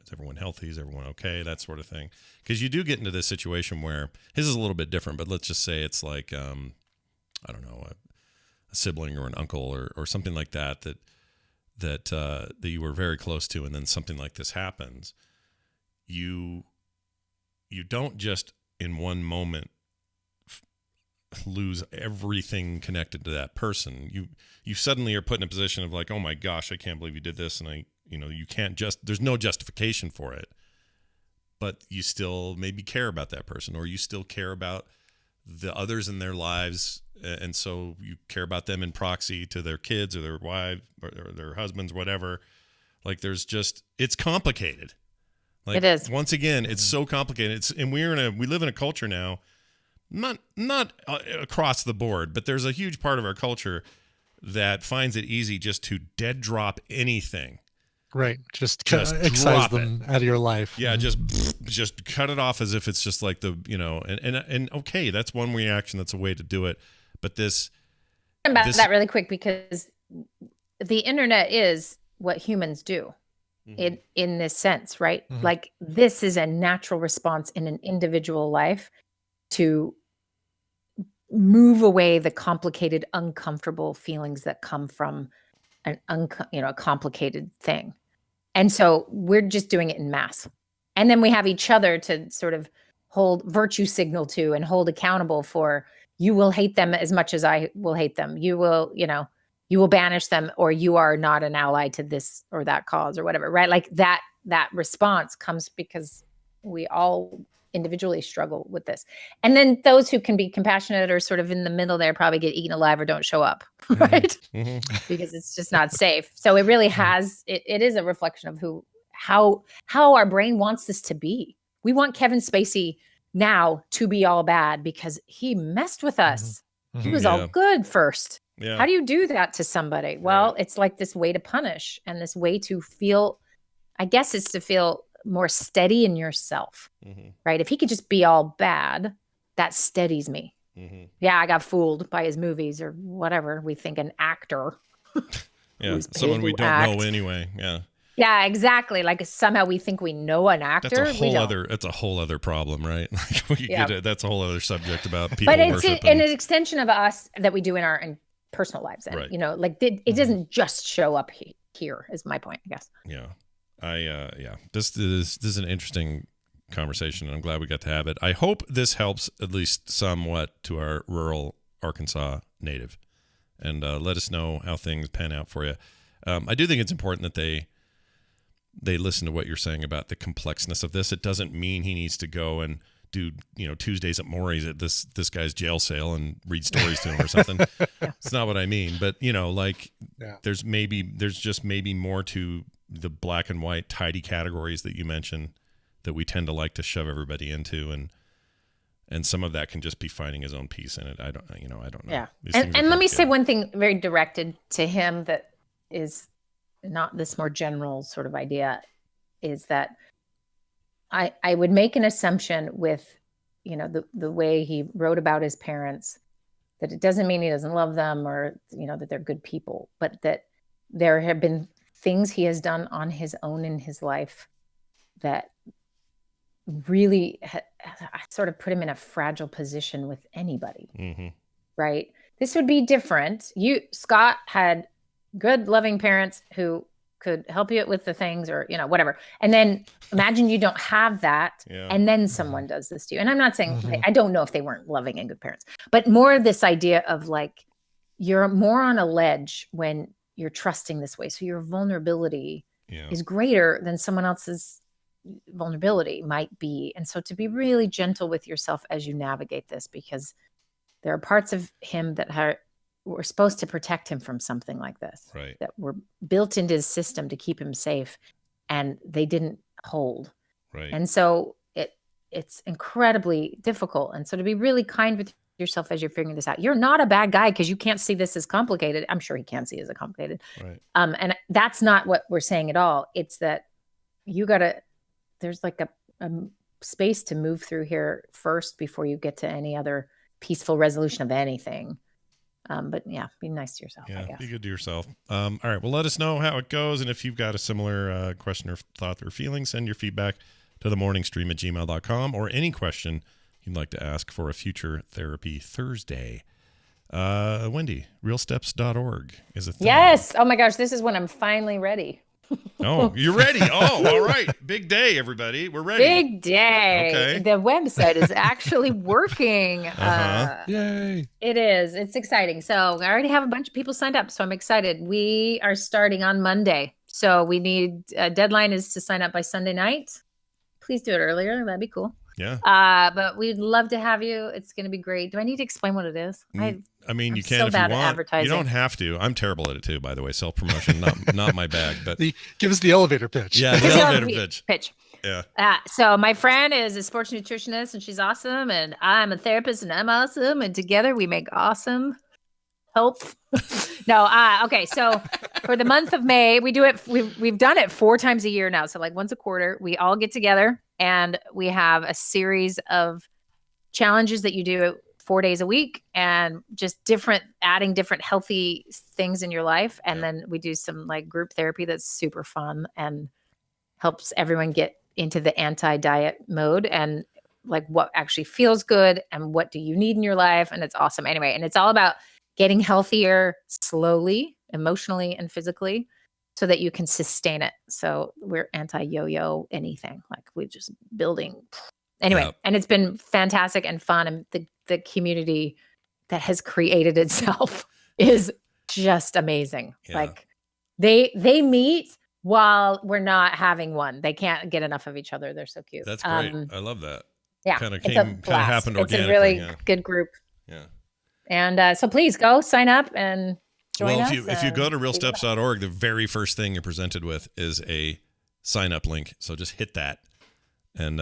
is everyone healthy? Is everyone okay? That sort of thing. Because you do get into this situation where his is a little bit different, but let's just say it's like, I don't know, a sibling or an uncle or something like that you were very close to, and then something like this happens. You don't just in one moment lose everything connected to that person. You suddenly are put in a position of like, oh my gosh, I can't believe you did this, and you can't there's no justification for it, but you still maybe care about that person, or you still care about the others in their lives, and so you care about them in proxy to their kids or their wives or their husbands, whatever. Like it's complicated. Like, it is. Once again, it's so complicated. And we live in a culture now, not across the board, but there's a huge part of our culture that finds it easy just to dead drop anything. Right. Just excise them out of your life. Yeah. Just cut it off as if it's just like and okay, that's one reaction. That's a way to do it. But that really quick, because the internet is what humans do in this sense, right? Mm-hmm. Like this is a natural response in an individual life to move away the complicated, uncomfortable feelings that come from a complicated thing. And so we're just doing it in mass. And then we have each other to sort of hold virtue signal to and hold accountable for. You will hate them as much as I will hate them. You will banish them, or you are not an ally to this or that cause or whatever, right? Like that response comes because we all individually struggle with this. And then those who can be compassionate or sort of in the middle there probably get eaten alive or don't show up, right? Mm-hmm. Because it's just not safe. So it really it is a reflection of how our brain wants this to be. We want Kevin Spacey now to be all bad because he messed with us. Mm-hmm. He was all good first. Yeah. How do you do that to somebody? Well, it's like this way to punish and this way to feel, I guess it's to feel more steady in yourself, right? If he could just be all bad, that steadies me. Mm-hmm. Yeah, I got fooled by his movies or whatever. We think an actor. Yeah, someone we don't know anyway. Yeah. Yeah, exactly. Like somehow we think we know an actor. That's a whole other problem, right? That's a whole other subject about people. But it's an extension of us that we do in our personal lives. And, it doesn't just show up here is my point, I guess. Yeah. This is an interesting conversation, and I'm glad we got to have it. I hope this helps at least somewhat to our rural Arkansas native, and let us know how things pan out for you. I do think it's important that they listen to what you're saying about the complexness of this. It doesn't mean he needs to go and do Tuesdays at Maury's at this guy's jail cell and read stories to him or something. It's not what I mean, but there's just maybe more to the black and white tidy categories that you mentioned that we tend to like to shove everybody into, And some of that can just be finding his own peace in it. I don't know. Yeah. These And things are let me complicated. say one thing very directed to him that is not this more general sort of idea, is that I would make an assumption with, the way he wrote about his parents, that it doesn't mean he doesn't love them or, that they're good people, but that there have been things he has done on his own in his life that really sort of put him in a fragile position with anybody. Mm-hmm. Right? This would be different. Scott had good, loving parents who could help you with the things or, whatever. And then imagine you don't have that. Yeah. And then someone does this to you. And I'm not saying, I don't know if they weren't loving and good parents, but more this idea of like, you're more on a ledge when you're trusting this way. So your vulnerability is greater than someone else's vulnerability might be. And so to be really gentle with yourself as you navigate this, because there are parts of him that were supposed to protect him from something like this, right, that were built into his system to keep him safe, and they didn't hold. Right. And so it's incredibly difficult. And so to be really kind with yourself as you're figuring this out. You're not a bad guy because you can't see this as complicated. I'm sure he can see it as complicated. Right. And that's not what we're saying at all. It's that there's like a space to move through here first before you get to any other peaceful resolution of anything. But yeah, be nice to yourself, I guess. Be good to yourself. All right. Well, let us know how it goes. And if you've got a similar question or thought or feeling, send your feedback to themorningstream@gmail.com or any question you'd like to ask for a future Therapy Thursday. Wendy, realsteps.org is a thing. Yes. Oh my gosh. This is when I'm finally ready. Oh, you're ready. Oh, all right. Big day, everybody. We're ready. Big day. Okay. The website is actually working. Yay. It is. It's exciting. So I already have a bunch of people signed up, so I'm excited. We are starting on Monday. So we need a deadline is to sign up by Sunday night. Please do it earlier. That'd be cool. Yeah. But we'd love to have you. It's going to be great. Do I need to explain what it is? I mean, you can so if bad you at want. advertising. You don't have to. I'm terrible at it too, by the way. Self-promotion, not my bag. But give us the elevator pitch. Yeah, the elevator pitch. Yeah. So my friend is a sports nutritionist, and she's awesome, and I'm a therapist, and I'm awesome, and together we make awesome health. Okay. So for the month of May, we do it. We've done it 4 times a year now. So like once a quarter, we all get together and we have a series of challenges that you do 4 days a week, and just adding different healthy things in your life. And then we do some like group therapy that's super fun and helps everyone get into the anti-diet mode and like what actually feels good and what do you need in your life. And it's awesome. Anyway, and it's all about getting healthier slowly, emotionally and physically, so that you can sustain it. So we're anti-yo-yo anything. Like we're just building. Anyway, and it's been fantastic and fun. And the community that has created itself is just amazing. Yeah. Like they meet while we're not having one. They can't get enough of each other. They're so cute. That's great. I love that. Yeah. Kind of happened organically. It's a really good group. Yeah. And so please go sign up and join us. If you go to realsteps.org, the very first thing you're presented with is a sign up link. So just hit that and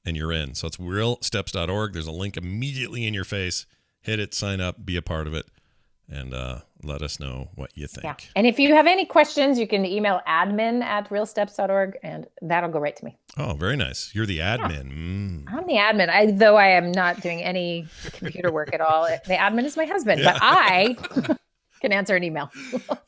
you're in. So it's realsteps.org. There's a link immediately in your face. Hit it, sign up, be a part of it, and let us know what you think. Yeah. And if you have any questions, you can email admin@realsteps.org, and that'll go right to me. Oh, very nice. You're the admin. Yeah. I'm the admin, though I am not doing any computer work at all. The admin is my husband, but I can answer an email.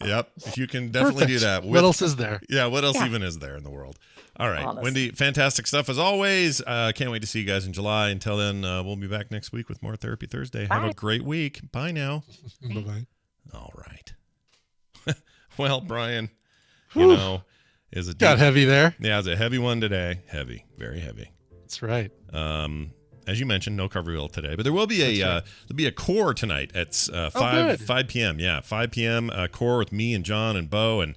Yep. You can definitely do that. What else is there? Yeah. What else even is there in the world? All right. Honest. Wendy, fantastic stuff as always. Can't wait to see you guys in July. Until then, we'll be back next week with more Therapy Thursday. Bye. Have a great week. Bye now. Bye-bye. All right. Well, Brian, is a got heavy there. Yeah, it's a heavy one today. Heavy, very heavy. That's right. As you mentioned, no cover wheel today, but there will be there'll be a core tonight at 5 p.m. Yeah, 5 p.m. Core with me and John and Bo, and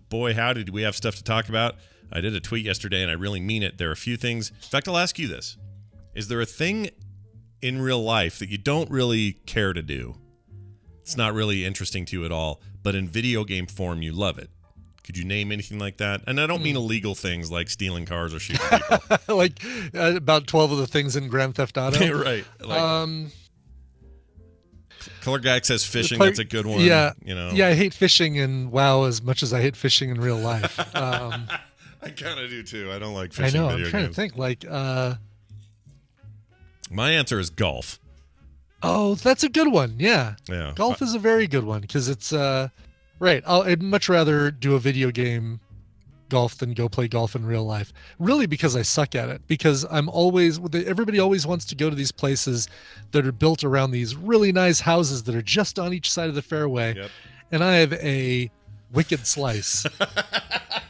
boy, how did we have stuff to talk about. I did a tweet yesterday, and I really mean it. There are a few things. In fact, I'll ask you this. Is there a thing in real life that you don't really care to do? It's not really interesting to you at all, but in video game form, you love it. Could you name anything like that? And I don't mean illegal things like stealing cars or shooting people. Like about 12 of the things in Grand Theft Auto. Right. Like, Color Guy says fishing. That's a good one. Yeah. You know. Yeah, I hate fishing in WoW as much as I hate fishing in real life. I kind of do too. I don't like fishing. I know. Video I'm trying games. to think. Like, my answer is golf. oh, that's a good one. Yeah. Yeah. Golf is a very good one because it's right. I'd much rather do a video game golf than go play golf in real life. Really, because I suck at it. Because everybody always wants to go to these places that are built around these really nice houses that are just on each side of the fairway. Yep. And I have a wicked slice,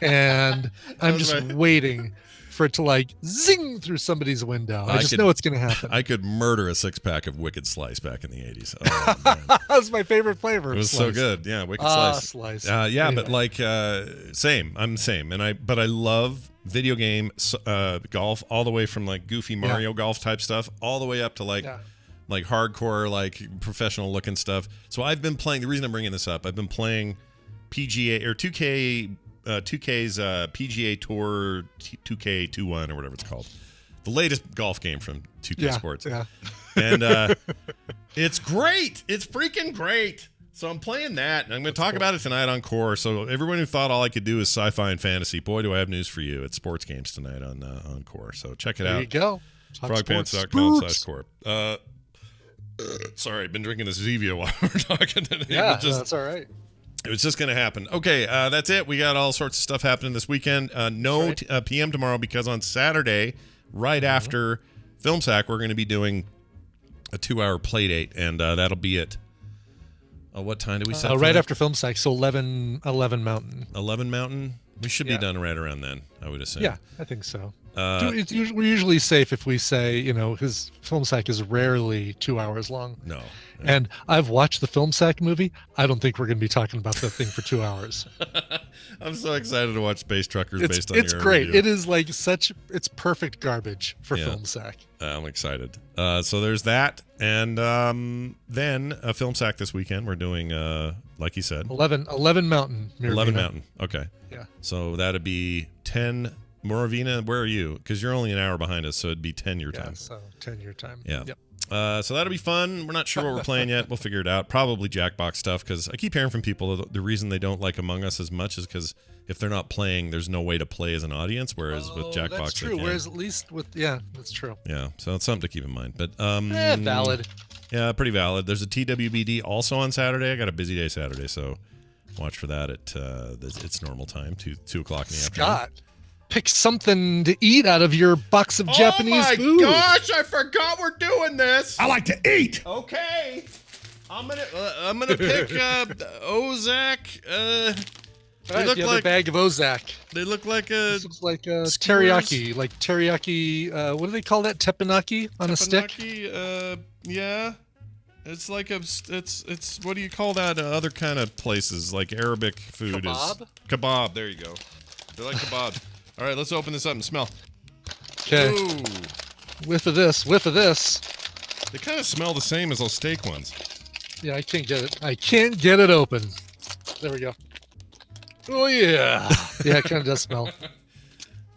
and I'm just waiting for it to like zing through somebody's window. I just know it's going to happen. I could murder a 6-pack of Wicked Slice back in the 80s. Oh, man. That was my favorite flavor. It was slice. so good. Yeah, Wicked Slice. Yeah, Anyway. but like same. I'm the same. But I love video game golf all the way from like goofy Mario golf type stuff all the way up to like hardcore like professional looking stuff. So I've been playing, the reason I'm bringing this up, I've been playing PGA or 2K's PGA Tour 2K21 or whatever it's called. The latest golf game from 2K Sports. Yeah. And it's great. It's freaking great. So I'm playing that, and I'm going to talk about it tonight on Core. So everyone who thought all I could do is sci-fi and fantasy, boy, do I have news for you. It's sports games tonight on Core. So check it out. There you go. Frogpants.com/Core. Sorry, I've been drinking this Zevia while we're talking today. Yeah, that's all right. It was just going to happen. Okay, that's it. We got all sorts of stuff happening this weekend. No PM tomorrow because on Saturday, right after Film Sack, we're going to be doing a 2-hour play date, and that'll be at what time do we set? Right after Film Sack, so 11 Mountain. 11 Mountain? We should be done right around then, I would assume. Yeah, I think so. We're usually safe if we say, because Film Sack is rarely 2 hours long. No. And I've watched the Film Sack movie. I don't think we're going to be talking about that thing for 2 hours. I'm so excited to watch Space Truckers based on your It's great. review. It is like it's perfect garbage for Film Sack. I'm excited. So there's that. And then a Film Sack this weekend. We're doing, like you said. 11 Mountain. Miravina. 11 Mountain. Okay. Yeah. So that'd be 10. Moravina, where are you? Because you're only an hour behind us, so it'd be 10 your time. So 10 your time. Yeah. Yep. So that'll be fun. We're not sure what we're playing yet. We'll figure it out. Probably Jackbox stuff, because I keep hearing from people the reason they don't like Among Us as much is because if they're not playing, there's no way to play as an audience, whereas with Jackbox, that's true. Whereas at least with, that's true. Yeah, so it's something to keep in mind. But valid. Yeah, pretty valid. There's a TWBD also on Saturday. I got a busy day Saturday, so watch for that at its normal time, 2 o'clock in the afternoon. Scott, pick something to eat out of your box of Japanese food. Oh my gosh, I forgot we're doing this. I like to eat. Okay. I'm gonna pick Ozak. They look like a bag of Ozak. They look like a. This looks like a teriyaki. What do they call that? Teppanyaki on a stick. Yeah. It's like it's what do you call that? Other kind of places like Arabic food Kebab? is kebab. There you go. They're like kebab. All right, let's open this up and smell. Okay. Ooh. Whiff of this. They kind of smell the same as those steak ones. Yeah, I can't get it open. There we go. Oh yeah. Yeah, it kind of does smell.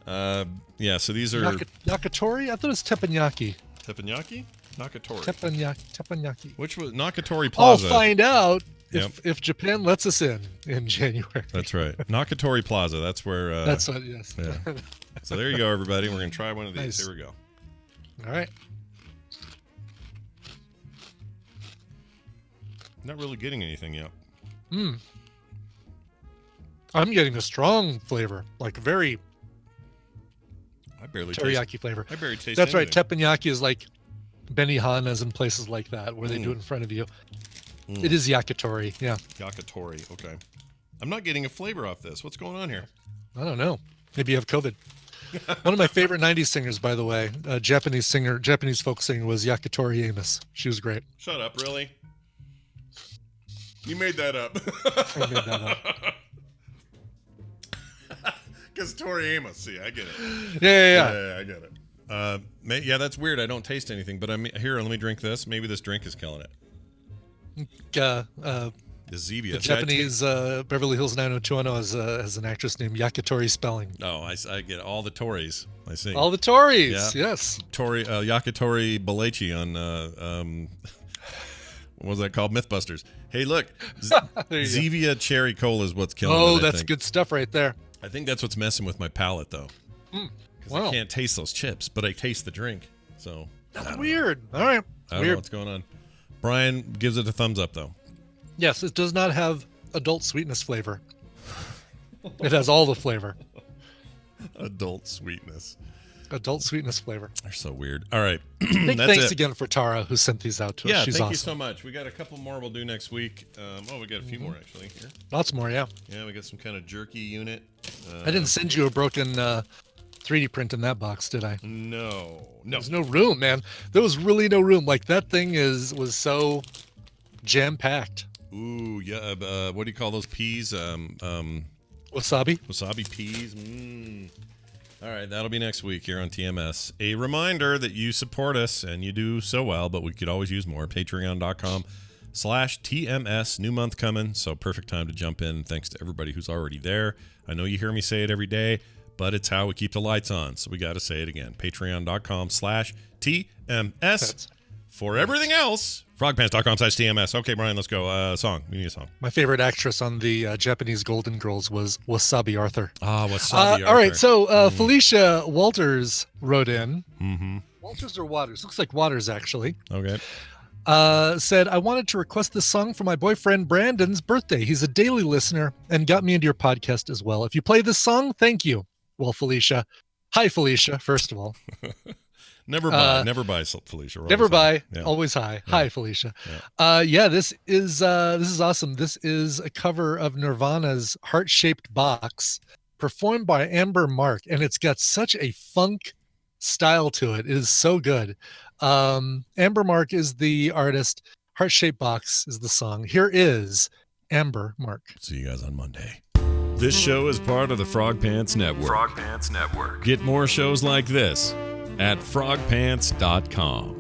Yeah. So these are Nakatori. I thought it was teppanyaki. Teppanyaki. Nakatori. Teppanyaki. Which was Nakatori Plaza? I'll find out if Japan lets us in January. That's right. Nakatori Plaza. That's where. That's what. Yes. Yeah. So there you go, everybody. We're gonna try one of these. Nice. Here we go. All right. Not really getting anything yet. I'm getting a strong flavor, like very. I barely teriyaki flavor. I barely taste. That's anything. right. Teppanyaki is like Benihana's and places like that where they do it in front of you. It is yakitori. Yeah. Yakitori. Okay. I'm not getting a flavor off this. What's going on here? I don't know. Maybe you have COVID. One of my favorite 90s singers, by the way, Japanese folk singer was Yakitori Amos. She was great. Shut up, really? You made that up. I made that up. Because Tori Amos, see, I get it. Yeah, I get it. Yeah, that's weird. I don't taste anything, but here, let me drink this. Maybe this drink is killing it. The Zevia. The Japanese Beverly Hills 90210 has an actress named Yakitori Spelling. Oh, I get all the Tories. I see. All the Tories, yeah. yes. Yakitori Balechi on, what was that called? Mythbusters. Hey, look. Zevia Cherry Cola is what's killing it. Oh, that's good stuff right there. I think that's what's messing with my palate, though. Because I can't taste those chips, but I taste the drink. So that's weird. All right. I don't know what's going on. Brian gives it a thumbs up, though. Yes, it does not have adult sweetness flavor. It has all the flavor. Adult sweetness. Adult sweetness flavor. They're so weird. All right. Big thanks again for Tara who sent these out to us. She's thank awesome. you so much. We got a couple more we'll do next week. We got a few more actually here. Lots more, yeah. Yeah, we got some kind of jerky unit. I didn't send you a broken 3D print in that box, did I? No. There's no room, man. There was really no room. Like that thing was so jam-packed. Ooh, yeah. What do you call those peas? Wasabi? Wasabi peas. All right, that'll be next week here on TMS. A reminder that you support us, and you do so well, but we could always use more. Patreon.com/TMS. New month coming, so perfect time to jump in. Thanks to everybody who's already there. I know you hear me say it every day, but it's how we keep the lights on, so we got to say it again. Patreon.com/TMS. For everything else, frogpants.com/TMS. Okay, Brian, let's go. Song. We need a song. My favorite actress on the Japanese Golden Girls was Wasabi Arthur. Wasabi Arthur. All right, so Felicia Walters wrote in. Mm-hmm. Walters or Waters? Looks like Waters, actually. Okay. Said, I wanted to request this song for my boyfriend Brandon's birthday. He's a daily listener and got me into your podcast as well. If you play this song, thank you. Well, Felicia. Hi, Felicia, first of all. Never buy, Felicia. Never buy, yeah. Always hi. Yeah. Hi, Felicia. Yeah. This is awesome. This is a cover of Nirvana's Heart-Shaped Box, performed by Amber Mark, and it's got such a funk style to it. It is so good. Amber Mark is the artist. Heart-Shaped Box is the song. Here is Amber Mark. See you guys on Monday. This show is part of the Frog Pants Network. Frog Pants Network. Get more shows like this at frogpants.com.